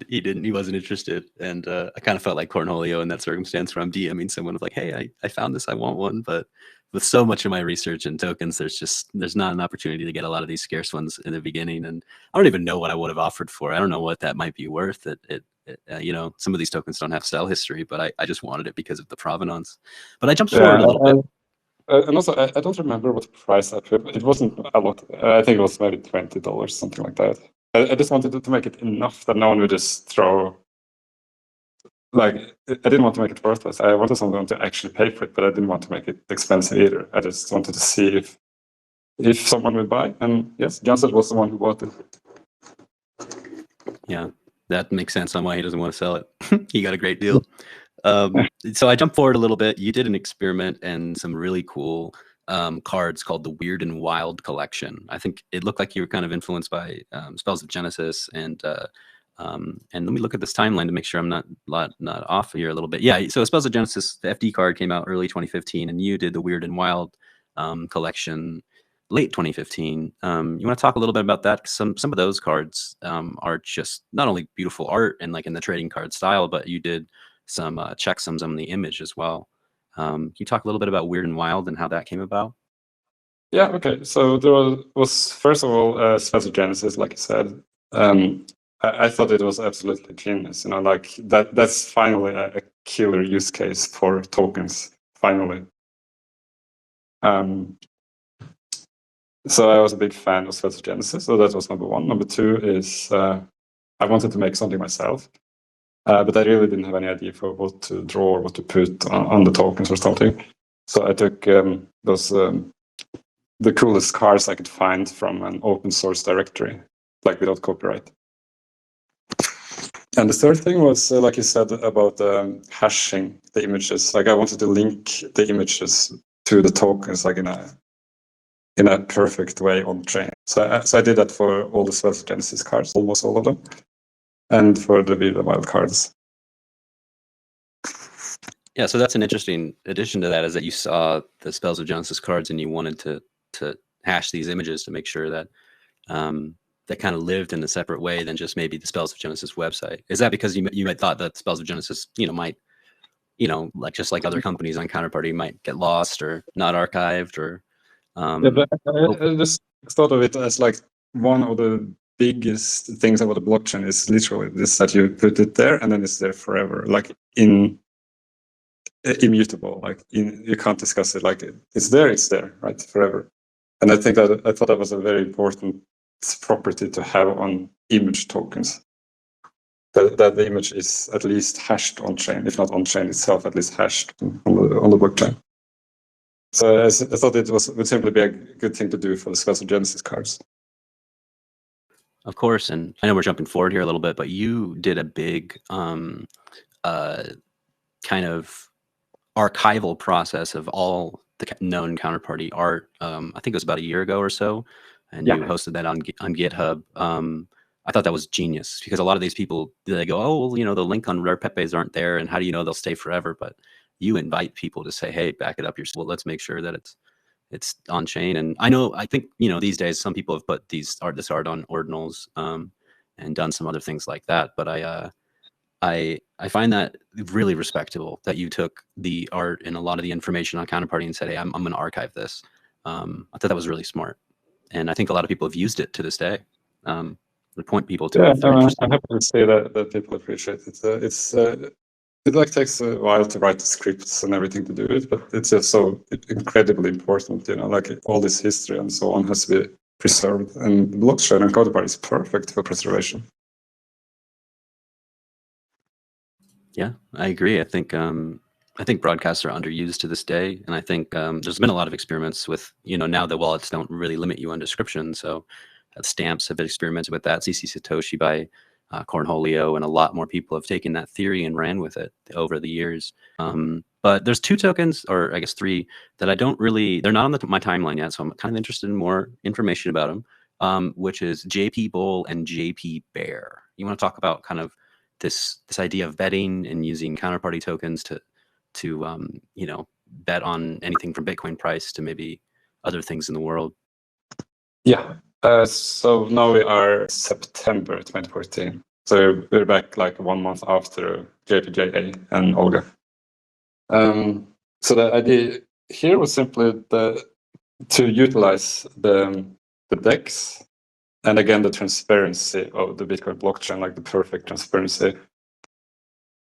wasn't interested, and I kind of felt like Cornholio in that circumstance, where I'm DMing someone of like, hey, I found this, I want one, but with so much of my research and tokens, there's not an opportunity to get a lot of these scarce ones in the beginning, and I don't even know what I would have offered for. I don't know what that might be worth. You know, some of these tokens don't have sell history, but I just wanted it because of the provenance. But I jumped forward a little bit. And also, I don't remember what price I put. It wasn't a lot. I think it was maybe $20, something like that. I just wanted to make it enough that no one would just throw. Like, I didn't want to make it worthless. I wanted someone to actually pay for it, but I didn't want to make it expensive either. I just wanted to see if someone would buy. And yes, Janssen was the one who bought it. Yeah, that makes sense on why he doesn't want to sell it. He got a great deal. So I jumped forward a little bit. You did an experiment and some really cool cards called the Weird and Wild collection. I think it looked like you were kind of influenced by Spells of Genesis, and let me look at this timeline to make sure I'm not off here a little bit. Yeah, so Spells of Genesis, the FD card came out early 2015, and you did the Weird and Wild collection late 2015. You want to talk a little bit about that? Some of those cards are just not only beautiful art and like in the trading card style, but you did some checksums on the image as well. Can you talk a little bit about Weird and Wild and how that came about? Yeah, okay. So there was first of all, Spells of Genesis, like you said. I thought it was absolutely genius. You know, like that's finally a killer use case for tokens, finally. So I was a big fan of Spells of Genesis, so that was number 1. Number 2 is I wanted to make something myself. But I really didn't have any idea for what to draw or what to put on the tokens or something. So I took those the coolest cards I could find from an open source directory, like without copyright. And the third thing was, like you said, about hashing the images. Like I wanted to link the images to the tokens, like in in a perfect way on chain. So I did that for all the Spells of Genesis cards, almost all of them, and for the Viva Wild cards. Yeah, so that's an interesting addition to that, is that you saw the Spells of Genesis cards and you wanted to hash these images to make sure that that kind of lived in a separate way than just maybe the Spells of Genesis website. Is that because you might thought that Spells of Genesis, might, like just like other companies on Counterparty, might get lost or not archived, or yeah, but I just thought of it as like one of the biggest things about the blockchain is literally this, that you put it there and then it's there forever, like immutable, like you can't discuss it, like it's there, right, forever. And I thought that was a very important property to have on image tokens, that the image is at least hashed on chain, if not on chain itself, at least hashed on the blockchain. So I thought it would simply be a good thing to do for the Spells of Genesis cards. Of course, and I know we're jumping forward here a little bit, but you did a big kind of archival process of all the known Counterparty art. I think it was about a year ago or so, and you hosted that on GitHub. I thought that was genius, because a lot of these people, they go, oh, well, the link on Rare Pepes aren't there, and how do you know they'll stay forever? But you invite people to say, hey, back it up yourself. Well, let's make sure that it's on chain. And I think these days some people have put this art on ordinals and done some other things like that. But I find that really respectable, that you took the art and a lot of the information on Counterparty and said, hey, I'm going to archive this. I thought that was really smart, and I think a lot of people have used it to this day. To point people to it. I'm happy to say that people appreciate it. It like takes a while to write the scripts and everything to do it, but it's just so incredibly important. Like all this history and so on has to be preserved, and the blockchain and Counterparty is perfect for preservation. Yeah, I agree. I think broadcasts are underused to this day, and I think there's been a lot of experiments with now the wallets don't really limit you on description, so Stamps have experimented with that. CC Satoshi by Cornholio, and a lot more people have taken that theory and ran with it over the years. But there's two tokens, or I guess three, that they're not on my timeline yet, so I'm kind of interested in more information about them, which is JPBULL and JPBEAR. You want to talk about kind of this idea of betting and using Counterparty tokens to bet on anything from Bitcoin price to maybe other things in the world? Yeah. So now we are September 2014. So we're back like 1 month after JPJA and OLGA. So the idea here was simply to utilize the DEX, and again the transparency of the Bitcoin blockchain, like the perfect transparency.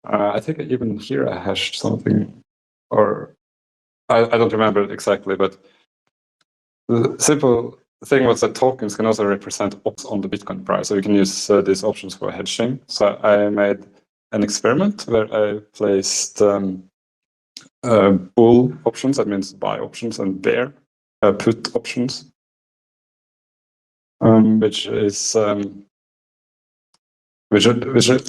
I think even here I hashed something, or I don't remember exactly, but the simple thing was that tokens can also represent options on the Bitcoin price. So you can use these options for hedging. So I made an experiment where I placed bull options, that means buy options, and bear put options, which is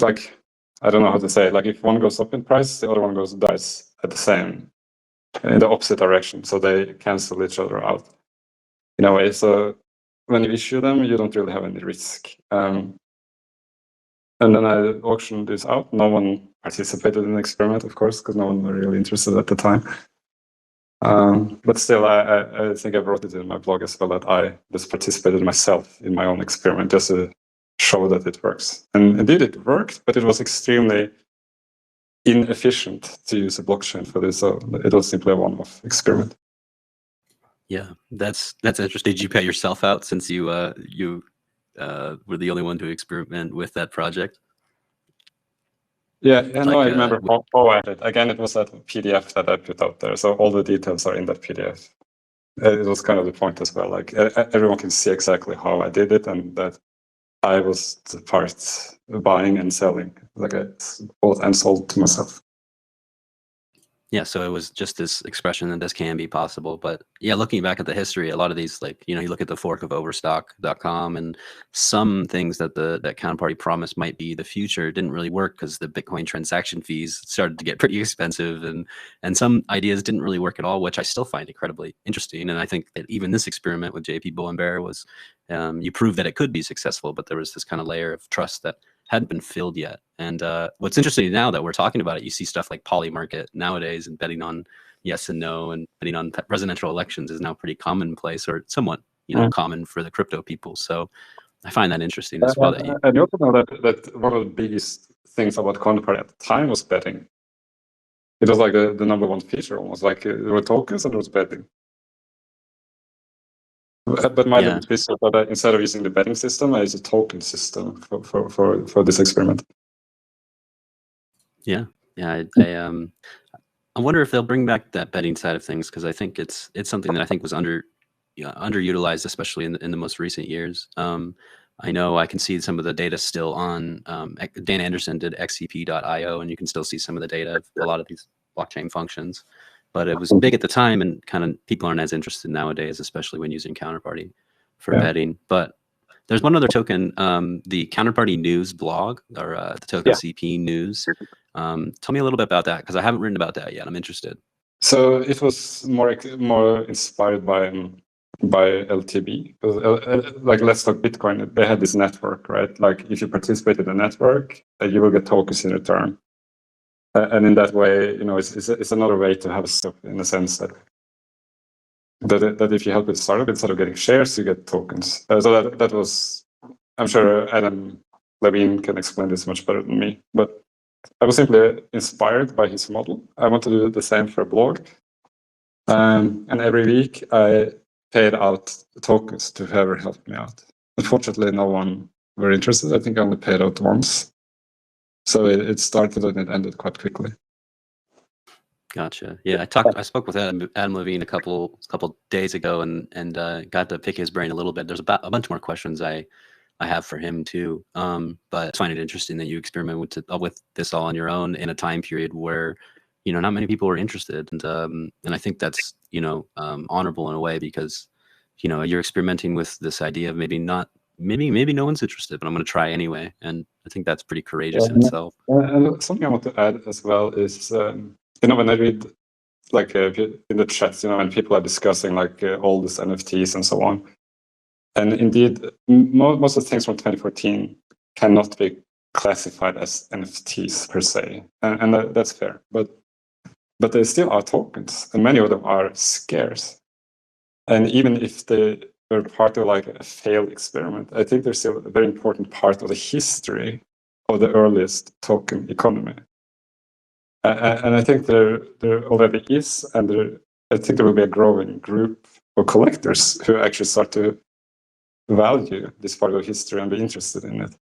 like, I don't know how to say it. Like if one goes up in price, the other one dies at the same, in the opposite direction. So they cancel each other out in a way. So when you issue them, you don't really have any risk. And then I auctioned this out. No one participated in the experiment, of course, because no one was really interested at the time. But still, I think I wrote it in my blog as well, that I just participated myself in my own experiment just to show that it works. And indeed it worked, but it was extremely inefficient to use a blockchain for this. So it was simply a one-off experiment. Yeah, that's interesting. Did you pay yourself out, since you were the only one to experiment with that project? Yeah, no, I remember how I did. Again, it was that PDF that I put out there, so all the details are in that PDF. It was kind of the point as well. Like everyone can see exactly how I did it, and that I was the part buying and selling. Like I bought and sold to myself. Yeah, so it was just this expression that this can be possible. But yeah, looking back at the history, a lot of these, like, you look at the fork of overstock.com, and some things that that Counterparty promised might be the future didn't really work because the Bitcoin transaction fees started to get pretty expensive, and some ideas didn't really work at all, which I still find incredibly interesting. And I think that even this experiment with JPBULL and Bear was, you proved that it could be successful, but there was this kind of layer of trust that hadn't been filled yet. And what's interesting now that we're talking about it, you see stuff like Polymarket nowadays, and betting on yes and no, and betting on presidential elections is now pretty commonplace, or somewhat, common for the crypto people. So I find that interesting as well. And you also know that one of the biggest things about Counterparty at the time was betting. It was like the number one feature, almost like there were tokens and there was betting. But my little twist was that instead of using the betting system, I use a token system for this experiment. Yeah, I wonder if they'll bring back that betting side of things, because I think it's something that I think was underutilized, especially in the most recent years. I know I can see some of the data still on Dan Anderson did XCP.io, and you can still see some of the data of a lot of these blockchain functions. But it was big at the time, and kind of people aren't as interested nowadays, especially when using Counterparty for betting. But there's one other token, the Counterparty News blog, or the token CP News. Tell me a little bit about that, because I haven't written about that yet. I'm interested. So it was more inspired by LTB. Like Let's Talk Bitcoin, they had this network, right? Like if you participate in the network, you will get tokens in return. And in that way, it's another way to have stuff, in the sense that if you help with startup, instead of getting shares, you get tokens. So that was, I'm sure Adam Levine can explain this much better than me, but I was simply inspired by his model. I want to do the same for a blog. And every week I paid out tokens to whoever helped me out. Unfortunately, no one were interested. I think I only paid out once. So it started and it ended quite quickly. Gotcha. Yeah, I spoke with Adam Levine a couple days ago, and got to pick his brain a little bit. There's a bunch more questions I have for him too. But I find it interesting that you experiment with this all on your own in a time period where, not many people were interested, and I think that's honorable in a way, because you're experimenting with this idea of maybe no one's interested, but I'm going to try anyway, and I think that's pretty courageous in itself. And something I want to add as well is, when I read like in the chats, when people are discussing like all these NFTs and so on. And indeed, most of the things from 2014 cannot be classified as NFTs per se, and that's fair. But they still are tokens, and many of them are scarce. And even if they were part of like a failed experiment, I think they're still a very important part of the history of the earliest token economy. And I think there already is, and I think there will be a growing group of collectors who actually start to value this part of history and be interested in it.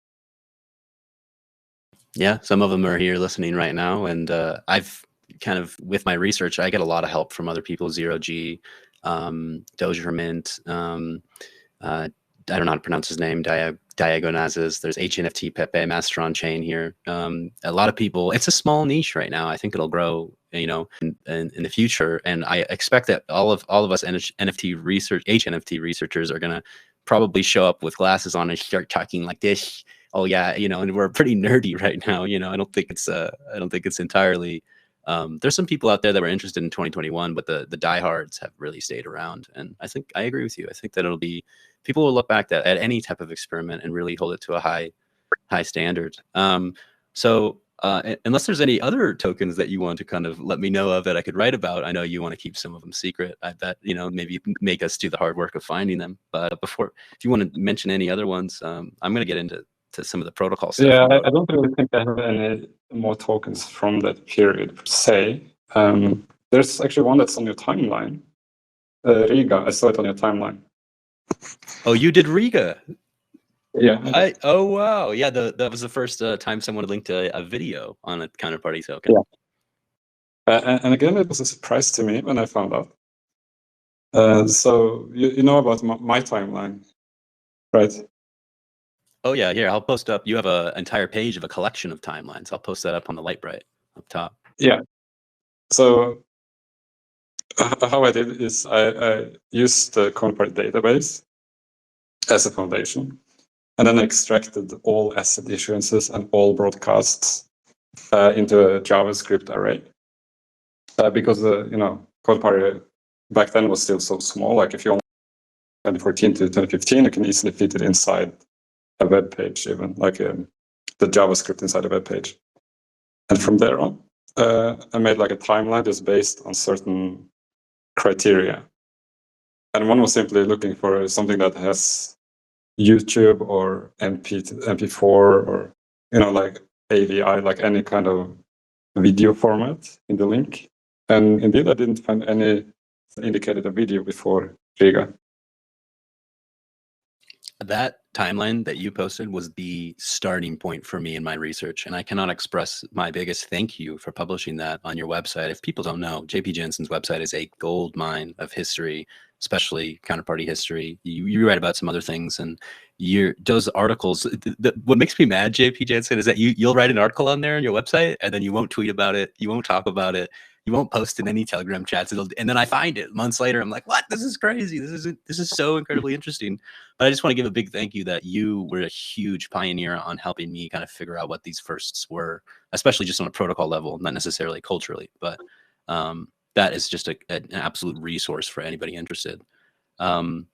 Yeah, some of them are here listening right now, and I've kind of, with my research, I get a lot of help from other people. Zero G, Dogermint, I don't know how to pronounce his name, Diagonazes. There's HNFT Pepe, Master on Chain here. A lot of people, it's a small niche right now. I think it'll grow, in the future. And I expect that all of us HNFT researchers are going to probably show up with glasses on and start talking like this. Oh yeah, and we're pretty nerdy right now. I don't think it's entirely. There's some people out there that were interested in 2021, but the diehards have really stayed around. And I think I agree with you. I think that people will look back at any type of experiment and really hold it to a high standard. So unless there's any other tokens that you want to kind of let me know of that I could write about, I know you want to keep some of them secret. I bet, maybe make us do the hard work of finding them. But if you want to mention any other ones, I'm going to get into some of the protocol stuff. Yeah, I don't really think I have any more tokens from that period per se. There's actually one that's on your timeline. Riga, I saw it on your timeline. Oh, you did Riga? Yeah. Oh wow, yeah. That was the first time someone linked a video on a Counterparty token. Yeah. And again, it was a surprise to me when I found out. So you know about my timeline, right? Oh yeah, here, I'll post up. You have an entire page of a collection of timelines. I'll post that up on the Lightbright up top. Yeah. So how I did is I used the Counterparty database as a foundation, and then I extracted all asset issuances and all broadcasts into a JavaScript array. Because Counterparty back then was still so small. Like if you only 2014 to 2015, you can easily fit it inside a web page, even like the JavaScript inside a web page. And from there on, I made like a timeline just based on certain criteria. And one was simply looking for something that has YouTube or MP4 or like AVI, like any kind of video format in the link. And indeed, I didn't find any indicated a video before Riga. That timeline that you posted was the starting point for me in my research, and I cannot express my biggest thank you for publishing that on your website. If people don't know, JP Janssen's website is a gold mine of history, especially counterparty history. You write about some other things, and those articles. What makes me mad, JP Janssen, is that you'll write an article on there on your website, and then you won't tweet about it, you won't talk about it, you won't post in any Telegram chats, and then I find it months later. I'm like, what? This is crazy. This is so incredibly interesting. But I just want to give a big thank you that you were a huge pioneer on helping me kind of figure out what these firsts were, especially just on a protocol level, not necessarily culturally. But that is just an absolute resource for anybody interested. Wow.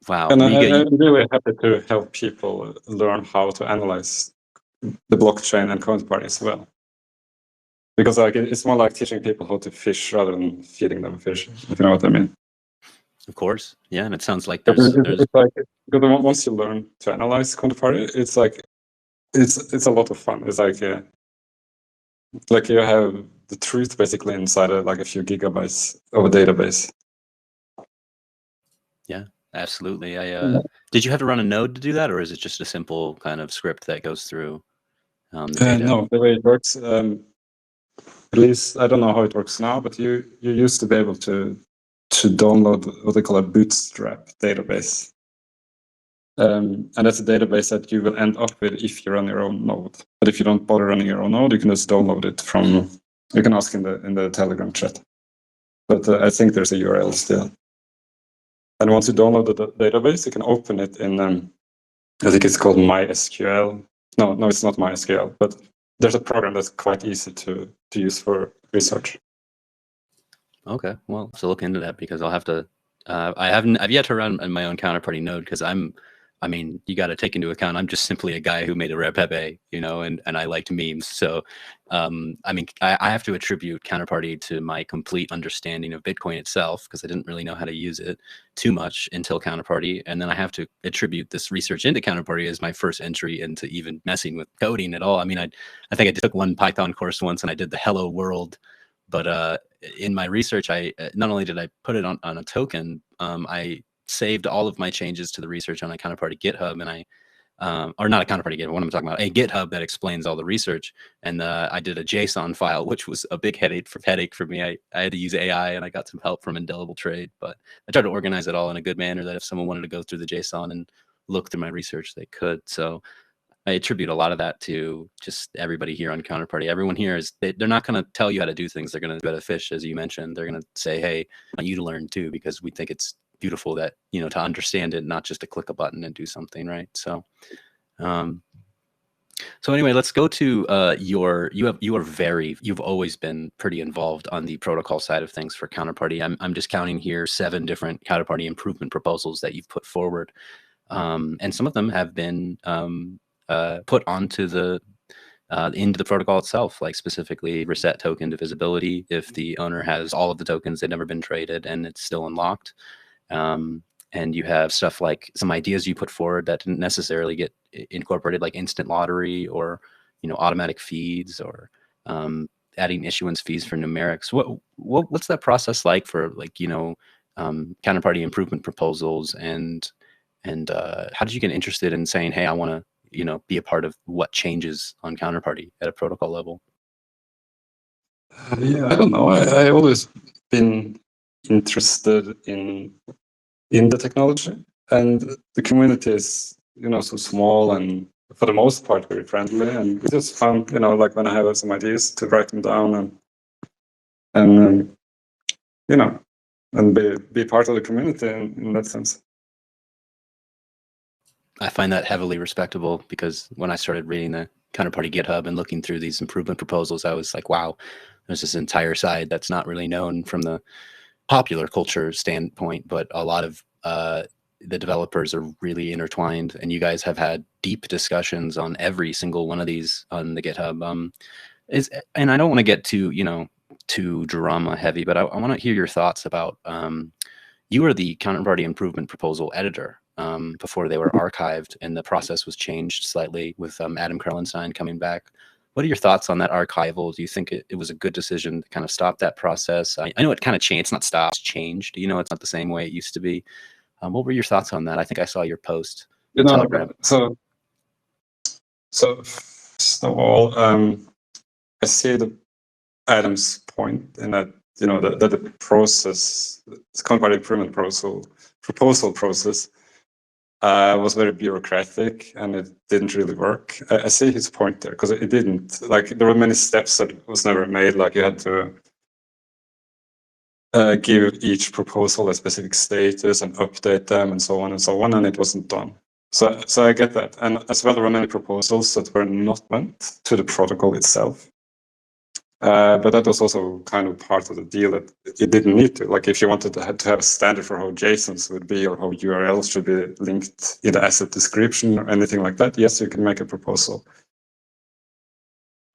And I'm really happy to help people learn how to analyze the blockchain and counterparty as well. Because like it's more like teaching people how to fish rather than feeding them fish, if you know what I mean. Of course, yeah, and it sounds like it's like, because once you learn to analyze counterparty, it's like it's a lot of fun. It's like you have the truth basically inside like a few gigabytes of a database. Yeah, absolutely. Did you have to run a node to do that, or is it just a simple kind of script that goes through the data? No, the way it works. At least I don't know how it works now, but you used to be able to download what they call a bootstrap database. And that's a database that you will end up with if you run your own node. But if you don't bother running your own node, you can just download it from, you can ask in the Telegram chat. But I think there's a URL still. And once you download the database, you can open it in, I think it's called MySQL. No, it's not MySQL, but there's a program that's quite easy to use for research. Okay, well, so look into that, because I'll have to. I've yet to run my own counterparty node, because I mean, you got to take into account I'm just simply a guy who made a repo, and I liked memes. So, I mean, I have to attribute counterparty to my complete understanding of Bitcoin itself, because I didn't really know how to use it too much until counterparty, and then I have to attribute this research into counterparty as my first entry into even messing with coding at all. I mean, I think I took one Python course once, and I did the Hello World, but in my research, I not only did I put it on a token, I saved all of my changes to the research on a counterparty GitHub, and or not a counterparty GitHub, what am I talking about? A GitHub that explains all the research. And I did a JSON file, which was a big headache for me. I had to use AI, and I got some help from Indelible Trade, but I tried to organize it all in a good manner that if someone wanted to go through the JSON and look through my research, they could. So I attribute a lot of that to just everybody here on Counterparty. Everyone here they're not going to tell you how to do things. They're going to bet a fish, as you mentioned. They're going to say, hey, I want you to learn too, because we think it's beautiful that, to understand it, not just to click a button and do something, right? So, so anyway, let's go to you've always been pretty involved on the protocol side of things for Counterparty. I'm just counting here 7 different Counterparty improvement proposals that you've put forward, and some of them have been put onto into the protocol itself, like specifically reset token divisibility if the owner has all of the tokens that never been traded and it's still unlocked. And you have stuff like some ideas you put forward that didn't necessarily get incorporated, like instant lottery or automatic feeds, or adding issuance fees for numerics. What's that process like for counterparty improvement proposals, and how did you get interested in saying, hey, I want to be a part of what changes on Counterparty at a protocol level? Yeah, I don't know. I always been interested in the technology, and the community is so small and for the most part very friendly, and it's just fun like when I have some ideas to write them down and you know, and be part of the community in that sense. I find that heavily respectable, because when I started reading the Counterparty GitHub and looking through these improvement proposals, I was like, wow, there's this entire side that's not really known from the popular culture standpoint, but a lot of the developers are really intertwined, and you guys have had deep discussions on every single one of these on the GitHub. And I don't want to get too, too drama heavy, but I want to hear your thoughts about, you were the Counterparty Improvement Proposal editor before they were archived, and the process was changed slightly with Adam Krellenstein coming back. What are your thoughts on that archival? Do you think it was a good decision to kind of stop that process? I know it kind of changed. It's not stopped, it's changed. It's not the same way it used to be. What were your thoughts on that? I think I saw your post in Telegram. So first of all, I see Adam's point in that, that the process, the Counterparty Improvement Proposal process, was very bureaucratic, and it didn't really work. I see his point there, because it didn't. Like, there were many steps that was never made. Like, you had to give each proposal a specific status and update them and so on, and it wasn't done. So I get that. And as well, there were many proposals that were not meant to the protocol itself. But that was also kind of part of the deal, that it didn't need to. Like, if you wanted to have a standard for how JSONs would be, or how URLs should be linked in the asset description or anything like that, yes, you can make a proposal.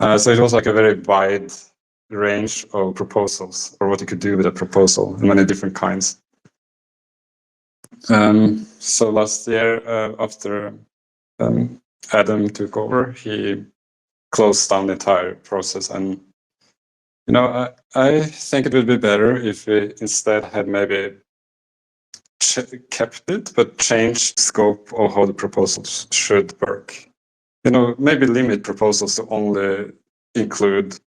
So it was like a very wide range of proposals, or what you could do with a proposal, many different kinds. So last year, after Adam took over, he closed down the entire process. And I think it would be better if we instead had maybe kept it, but changed the scope of how the proposals should work. Maybe limit proposals to only include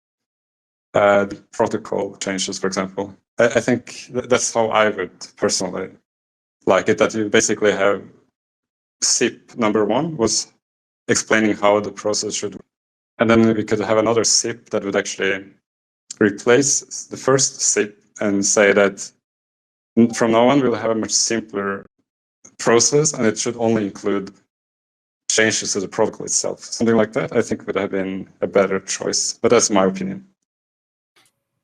the protocol changes, for example. I think that's how I would personally like it, that you basically have SIP number 1 was explaining how the process should work. And then we could have another SIP that would actually replace the first SIP and say that from now on we'll have a much simpler process, and it should only include changes to the protocol itself. Something like that, I think, would have been a better choice. But that's my opinion.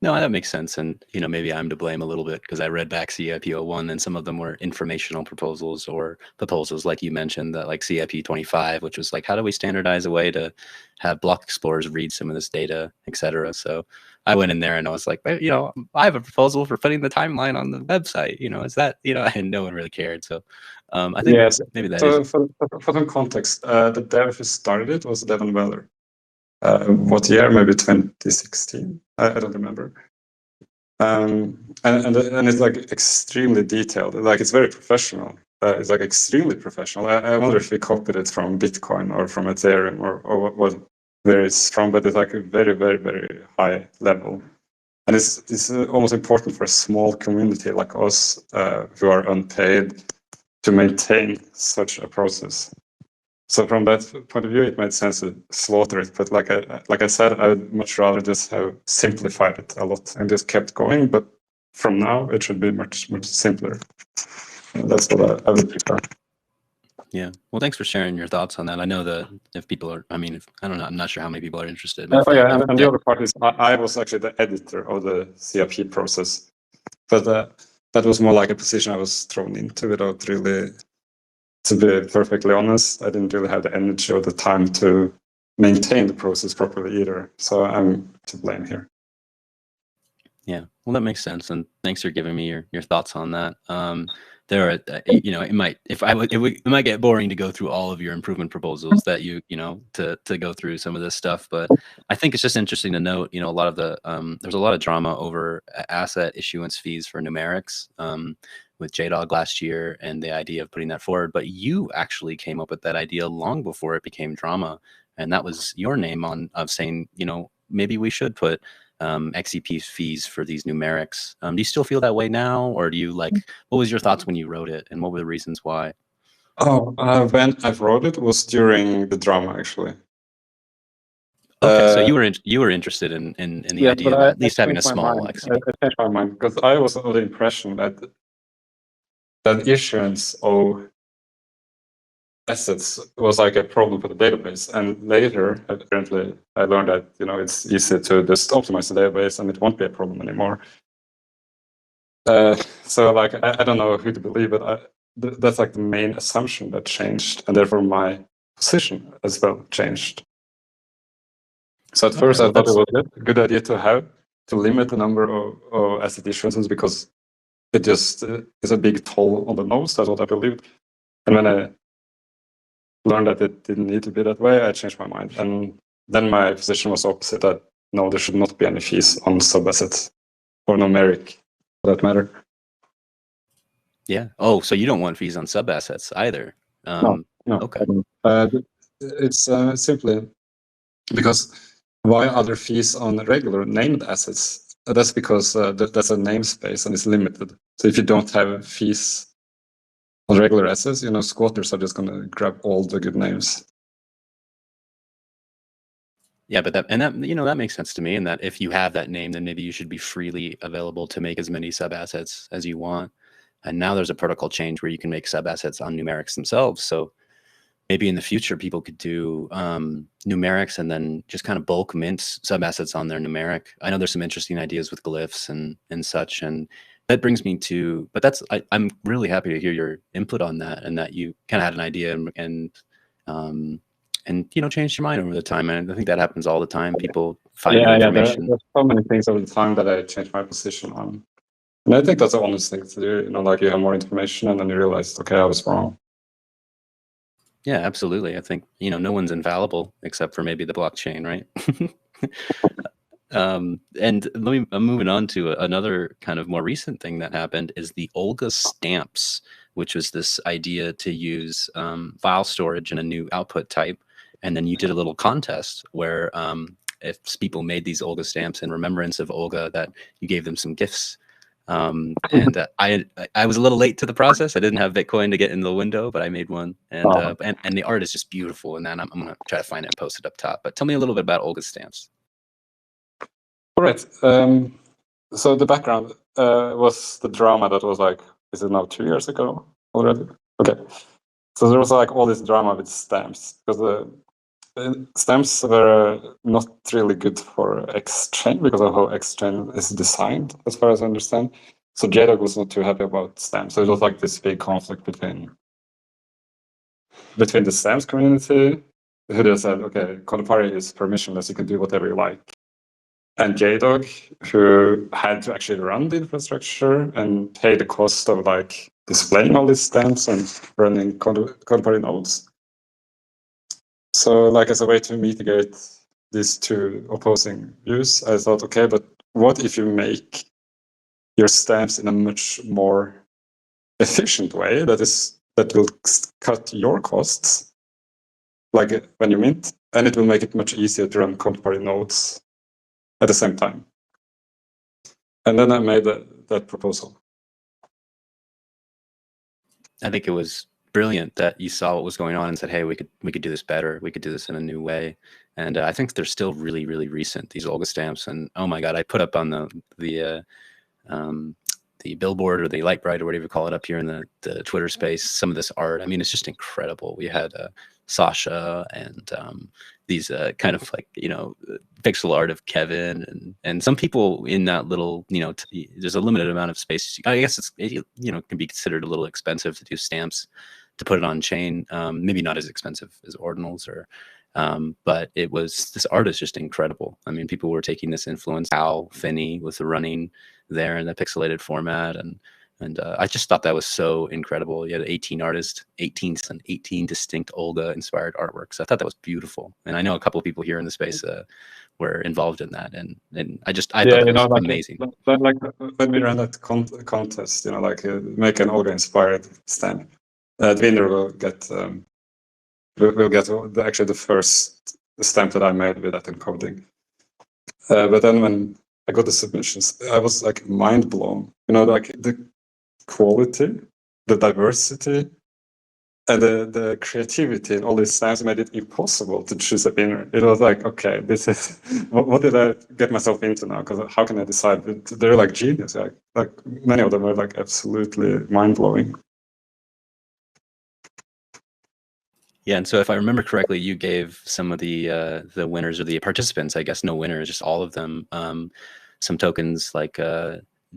No, that makes sense. And, maybe I'm to blame a little bit, because I read back CIP 01, and some of them were informational proposals, or proposals like you mentioned, that like CIP 25, which was like, how do we standardize a way to have block explorers read some of this data, etc. So I went in there and I was like, I have a proposal for putting the timeline on the website. Is that, and no one really cared. So I think maybe that is. For some context, the dev who started it was Devon Weller. What year? Maybe 2016. I don't remember. And it's like extremely detailed. Like, it's very professional. It's like extremely professional. I wonder if we copied it from Bitcoin or from Ethereum or where it's from, but it's like a very, very, very high level. And it's almost important for a small community like us, who are unpaid, to maintain such a process. So from that point of view, it made sense to slaughter it. But like I said, I would much rather just have simplified it a lot and just kept going. But from now, it should be much, much simpler. That's what I would prefer. Yeah. Well, thanks for sharing your thoughts on that. I know that if people are, I don't know, I'm not sure how many people are interested. And the other part is I was actually the editor of the CIP process. But that was more like a position I was thrown into without really... To be perfectly honest, I didn't really have the energy or the time to maintain the process properly either. So I'm to blame here. Yeah, well, that makes sense. And thanks for giving me your thoughts on that. There are, it might get boring to go through all of your improvement proposals that to go through some of this stuff. But I think it's just interesting to note, a lot of the, there's a lot of drama over asset issuance fees for numerics. With JDOG last year, and the idea of putting that forward. But you actually came up with that idea long before it became drama, and that was your name of saying, maybe we should put XCP fees for these numerics. Do you still feel that way now, or do you what was your thoughts when you wrote it, and what were the reasons why? Oh, when I wrote it was during the drama, actually. Okay, so you were interested in the idea of at least having a small XCP. I changed my mind because I was under the impression that issuance of assets was like a problem for the database, and later apparently I learned that it's easy to just optimize the database and it won't be a problem anymore. So like I don't know who to believe, but that's like the main assumption that changed, and therefore my position as well changed. So at first I thought it was a good idea to limit the number of asset issuances because it just is a big toll on the nodes. That's what I believed. And when I learned that it didn't need to be that way, I changed my mind. And then my position was opposite, that no, there should not be any fees on subassets or numeric for that matter. Yeah. Oh, so you don't want fees on subassets either? No. Okay. It's simply because why are there fees on regular named assets? That's because that's a namespace and it's limited. So if you don't have fees on regular assets, squatters are just going to grab all the good names. Yeah, but that makes sense to me. And that if you have that name, then maybe you should be freely available to make as many subassets as you want. And now there's a protocol change where you can make subassets on numerics themselves. So maybe in the future, people could do numerics and then just kind of bulk mint subassets on their numeric. I know there's some interesting ideas with glyphs and such. And that brings me to, but I'm really happy to hear your input on that, and that you kind of had an idea and changed your mind over the time. And I think that happens all the time. People find information. There's so many things over the time that I changed my position on. And I think that's the honest thing to do. Like you have more information and then you realize, okay, I was wrong. Yeah, absolutely. I think, no one's infallible except for maybe the blockchain, right? And I'm moving on to another kind of more recent thing that happened is the OLGA Stamps, which was this idea to use file storage in a new output type. And then you did a little contest where if people made these OLGA Stamps in remembrance of Olga, that you gave them some gifts. And I was a little late to the process. I didn't have Bitcoin to get in the window, but I made one, and the art is just beautiful. And then I'm gonna try to find it and post it up top. But tell me a little bit about OLGA Stamps. All right. So the background was the drama that was like, is it now 2 years ago already? Okay. So there was like all this drama with stamps because the stamps were not really good for Exchange because of how Exchange is designed, as far as I understand. So JPOGOLD was not too happy about stamps. So it was like this big conflict between the stamps community, who just said, okay, Counterparty is permissionless, you can do whatever you like. And JDOG, who had to actually run the infrastructure and pay the cost of like displaying all these stamps and running Counterparty nodes. So like as a way to mitigate these two opposing views, I thought, okay, but what if you make your stamps in a much more efficient way that will cut your costs, like when you mint, and it will make it much easier to run Counterparty nodes at the same time. And then I made that proposal. I think it was brilliant that you saw what was going on and said, hey, we could do this better. We could do this in a new way. And I think they're still really, really recent, these OLGA Stamps. And oh my God, I put up on the billboard or the Lightbright or whatever you call it up here in the Twitter space, some of this art. I mean, it's just incredible. We had Sasha and these kind of like, pixel art of Kevin and some people in that little, there's a limited amount of space. I guess it can be considered a little expensive to do stamps, to put it on chain. Maybe not as expensive as ordinals but this art is just incredible. I mean, people were taking this influence. Hal Finney was running there in the pixelated format, and I just thought that was so incredible. You had 18 artists, 18 distinct OLGA inspired artworks. I thought that was beautiful, and I know a couple of people here in the space were involved in that, and I thought it was amazing. Like when we ran that contest, make an OLGA inspired stamp. The winner will get. We'll get actually the first stamp that I made with that encoding. But then when I got the submissions, I was like mind blown. Like the quality, the diversity And the creativity in all these stamps made it impossible to choose a winner. It was like, okay, this is what did I get myself into now? Because how can I decide? They're like genius. Like many of them are like absolutely mind blowing. Yeah, and so if I remember correctly, you gave some of the winners or the participants, I guess no winners, just all of them, some tokens like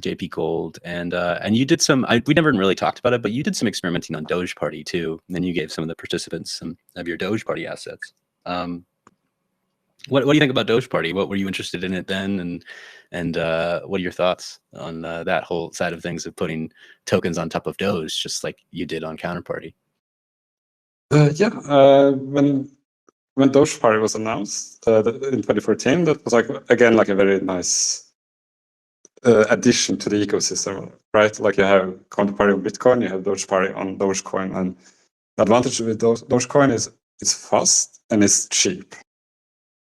JPGOLD, and you did some. We never really talked about it, but you did some experimenting on Doge Party too. And then you gave some of the participants some of your Doge Party assets. What do you think about Doge Party? What were you interested in it then, and what are your thoughts on that whole side of things of putting tokens on top of Doge, just like you did on Counterparty? When Doge Party was announced in 2014, that was like again like a very nice addition to the ecosystem, right? Like you have Counterparty on Bitcoin, you have Doge Party on Dogecoin, and the advantage with Dogecoin is it's fast and it's cheap,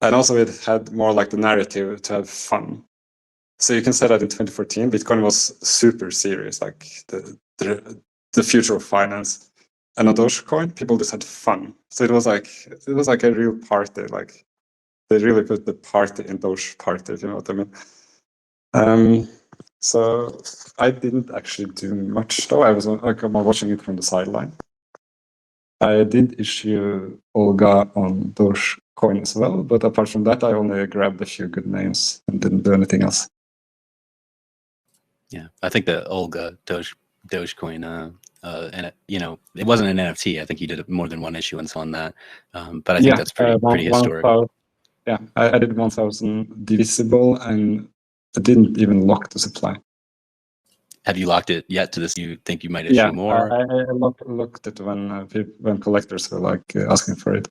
and also it had more like the narrative to have fun. So you can say that in 2014, Bitcoin was super serious, like the future of finance. And on Dogecoin, people just had fun. So it was like a real party. Like they really put the party in Doge Party, if you know what I mean. So I didn't actually do much though. I was like more watching it from the sideline. I did issue OLGA on Dogecoin as well, but apart from that, I only grabbed a few good names and didn't do anything else. Yeah, I think the OLGA Dogecoin, and it wasn't an NFT. I think you did more than one issuance on that, but I think that's pretty historic. Yeah, I did 1,000 divisible, and I didn't even lock the supply. Have you locked it yet to this? You think you might issue more? I looked at when collectors were like asking for it.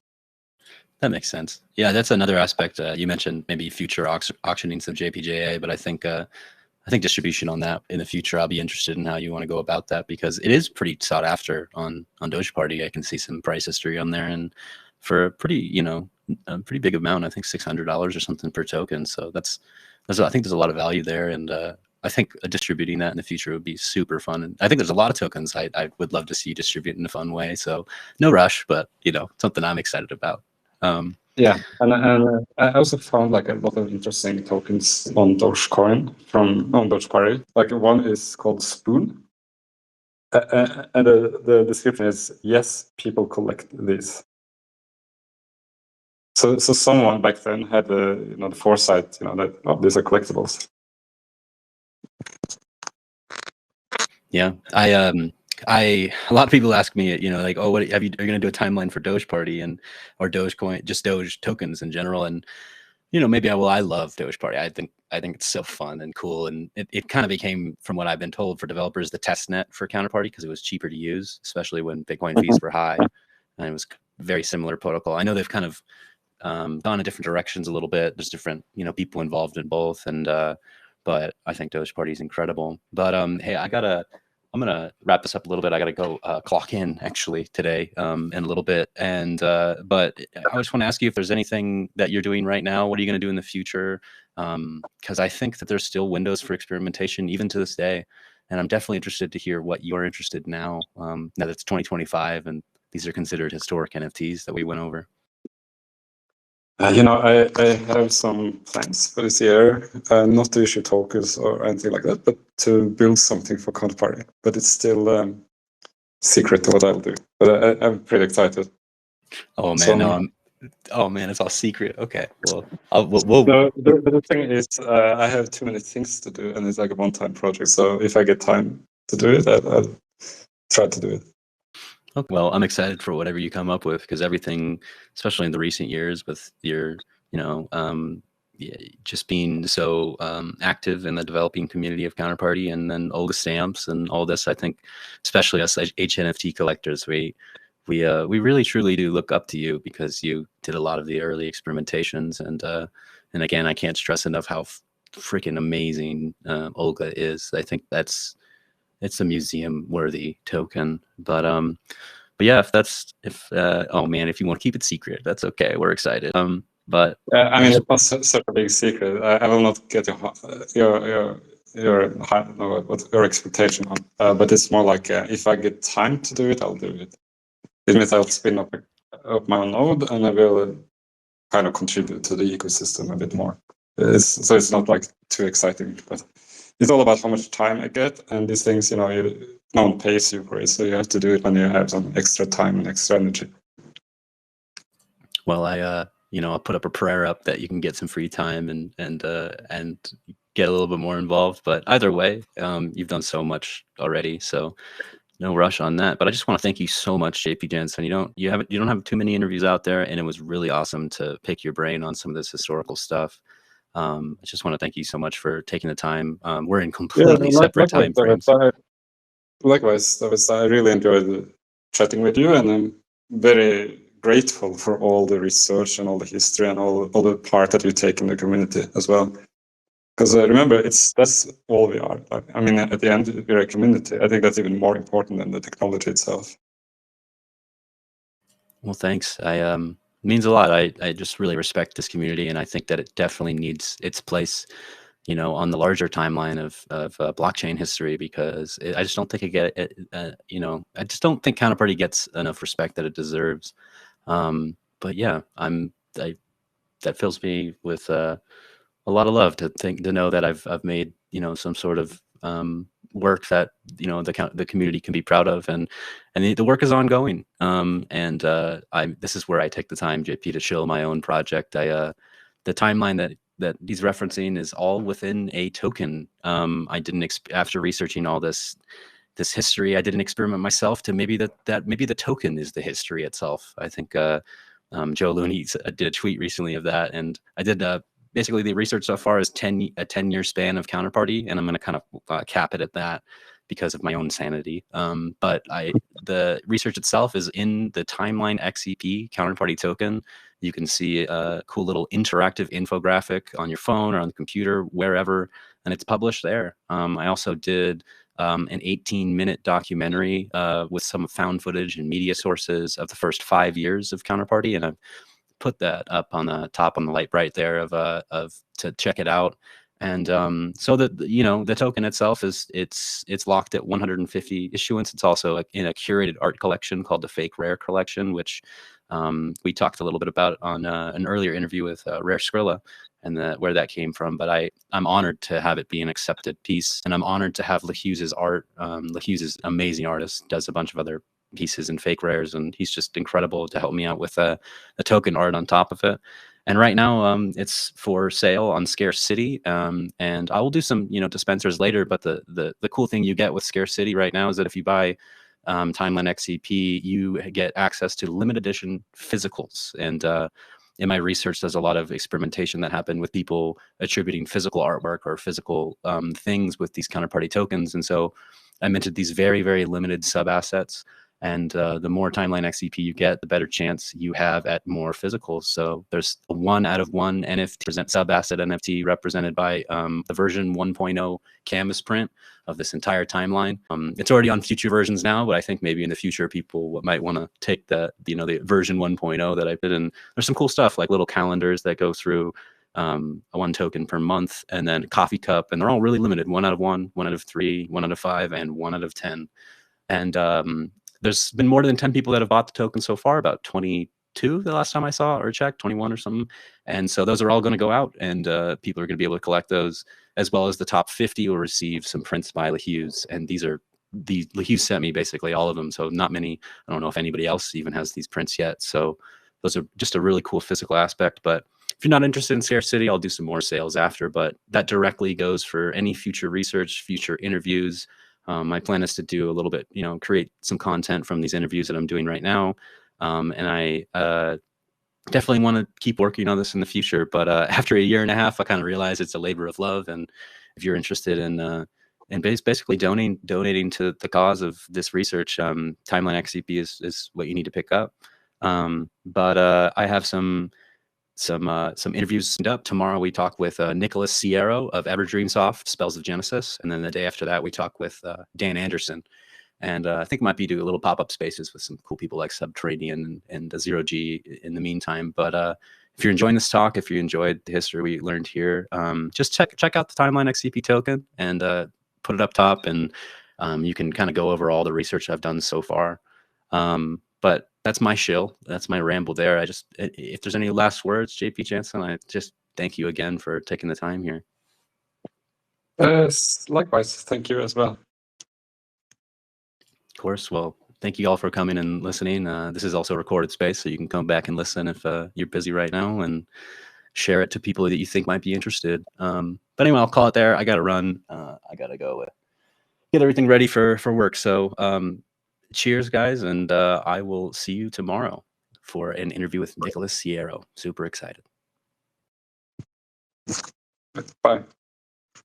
That makes sense. Yeah, that's another aspect. You mentioned maybe future auctioning some JPJA, but I think distribution on that in the future. I'll be interested in how you want to go about that because it is pretty sought after on Doge Party. I can see some price history on there, and for a pretty pretty big amount, I think $600 or something per token. So I think there's a lot of value there, and I think distributing that in the future would be super fun. And I think there's a lot of tokens I would love to see distribute in a fun way. So no rush, but something I'm excited about. Yeah, and I also found like a lot of interesting tokens on Dogecoin on Doge Party. Like one is called Spoon, and the description is yes, people collect these. So someone back then had the foresight, that these are collectibles. Yeah, a lot of people ask me, like, oh, what are you going to do a timeline for Doge Party or Dogecoin, just Doge tokens in general? And, maybe I love Doge Party. I think it's so fun and cool. And it kind of became, from what I've been told, for developers, the test net for Counterparty because it was cheaper to use, especially when Bitcoin fees were high. And it was very similar protocol. I know they've kind of gone in different directions a little bit. There's different, people involved in both. And, but I think Doge Party is incredible. But hey, I'm gonna wrap this up a little bit. I gotta go clock in actually today in a little bit. And but I just want to ask you if there's anything that you're doing right now. What are you gonna do in the future? Because I think that there's still windows for experimentation even to this day. And I'm definitely interested to hear what you're interested in now. Now that it's 2025 and these are considered historic NFTs that we went over. I have some plans for this year, not to issue tokens or anything like that, but to build something for Counterparty. But it's still secret what I'll do. But I'm pretty excited. Oh man, oh man, it's all secret. Okay, well, the thing is, I have too many things to do, and it's like a one-time project. So if I get time to do it, I'll try to do it. Okay. Well, I'm excited for whatever you come up with because everything, especially in the recent years with your, just being so active in the developing community of Counterparty and then OLGA Stamps and all this, I think, especially us HNFT collectors, we really truly do look up to you because you did a lot of the early experimentations and again, I can't stress enough how freaking amazing OLGA is. I think it's a museum worthy token, but yeah, oh man, if you want to keep it secret, that's okay. We're excited. But I mean, it's not such a big secret. I will not get your expectation on, but it's more like if I get time to do it, I'll do it. it means I'll spin up my own node, and I will kind of contribute to the ecosystem a bit more. So it's not like too exciting, but it's all about how much time I get, and these things, no one pays you for it, so you have to do it when you have some extra time and extra energy. Well, I'll put up a prayer up that you can get some free time and get a little bit more involved. But either way, you've done so much already, so no rush on that. But I just want to thank you so much, JP Janssen. You don't have too many interviews out there, and it was really awesome to pick your brain on some of this historical stuff. I just want to thank you so much for taking the time. We're in completely separate time frames. Likewise, I really enjoyed chatting with you, and I'm very grateful for all the research and all the history and all the part that you take in the community as well. Because remember, that's all we are. I mean, at the end, we're a community. I think that's even more important than the technology itself. Well, thanks. Means a lot. I just really respect this community, and I think that it definitely needs its place, on the larger timeline of blockchain history, because I just don't think I just don't think Counterparty gets enough respect that it deserves. But yeah, that fills me with a lot of love to know that I've made some sort of work that the community can be proud of, and the work is ongoing. This is where I take the time, JP, to chill my own project. The timeline that he's referencing is all within a token. I didn't after researching all this history, I did an experiment myself to maybe the token is the history itself. I think Joe Looney did a tweet recently of that, and I did basically the research so far is a 10-year span of Counterparty, and I'm going to kind of cap it at that because of my own sanity. But the research itself is in the TIMELINEXCP Counterparty token. You can see a cool little interactive infographic on your phone or on the computer, wherever, and it's published there. I also did an 18-minute documentary with some found footage and media sources of the first 5 years of Counterparty, and I've put that up on the top on the light bright there of to check it out. And so that the token itself it's locked at 150 issuance. It's also in a curated art collection called the Fake Rare Collection, which we talked a little bit about on an earlier interview with Rare Skrilla, and where that came from. But I'm honored to have it be an accepted piece, and I'm honored to have LaHughes's art. LaHughes is an amazing artist, does a bunch of other pieces and fake rares, and he's just incredible to help me out with the token art on top of it. And right now it's for sale on Scarce City, and I will do some dispensers later. But the cool thing you get with Scarce City right now is that if you buy TIMELINEXCP, you get access to limited edition physicals. And in my research, there's a lot of experimentation that happened with people attributing physical artwork or physical things with these Counterparty tokens. And so I minted these very, very limited sub-assets. And the more TIMELINEXCP you get, the better chance you have at more physicals. So there's a 1 out of 1 NFT sub-asset NFT represented by the version 1.0 canvas print of this entire timeline. It's already on future versions now, but I think maybe in the future people might want to take the version 1.0 that I did. And there's some cool stuff like little calendars that go through 1 token per month, and then a coffee cup, and they're all really limited: 1 out of 1, 1 out of 3, 1 out of 5, and 1 out of 10. And there's been more than 10 people that have bought the token so far, about 22 the last time I saw or checked, 21 or something. And so those are all going to go out, and people are going to be able to collect those, as well as the top 50 will receive some prints by LaHughes. And LaHughes sent me basically all of them. So not many. I don't know if anybody else even has these prints yet. So those are just a really cool physical aspect. But if you're not interested in Scarce City, I'll do some more sales after. But that directly goes for any future research, future interviews. My plan is to do a little bit, create some content from these interviews that I'm doing right now. And I definitely want to keep working on this in the future. But after a year and a half, I kind of realized it's a labor of love. And if you're interested in basically donating to the cause of this research, TIMELINEXCP is what you need to pick up. But I have some interviews up. Tomorrow we talk with Nicholas Sierro of Everdreamsoft, Spells of Genesis. And then the day after that, we talk with Dan Anderson. And I think it might be do a little pop-up spaces with some cool people like Subterranean and Zero G in the meantime. But if you're enjoying this talk, if you enjoyed the history we learned here, just check out the TIMELINEXCP token and put it up top. And you can kind of go over all the research I've done so far. But that's my shill. That's my ramble there. If there's any last words, JP Janssen, I just thank you again for taking the time here. Likewise, thank you as well. Of course. Well, thank you all for coming and listening. This is also a recorded space, so you can come back and listen if you're busy right now, and share it to people that you think might be interested. But anyway, I'll call it there. I got to run. I got to go get everything ready for work. So cheers, guys, and I will see you tomorrow for an interview with Nicholas Sierro. Super excited. Bye.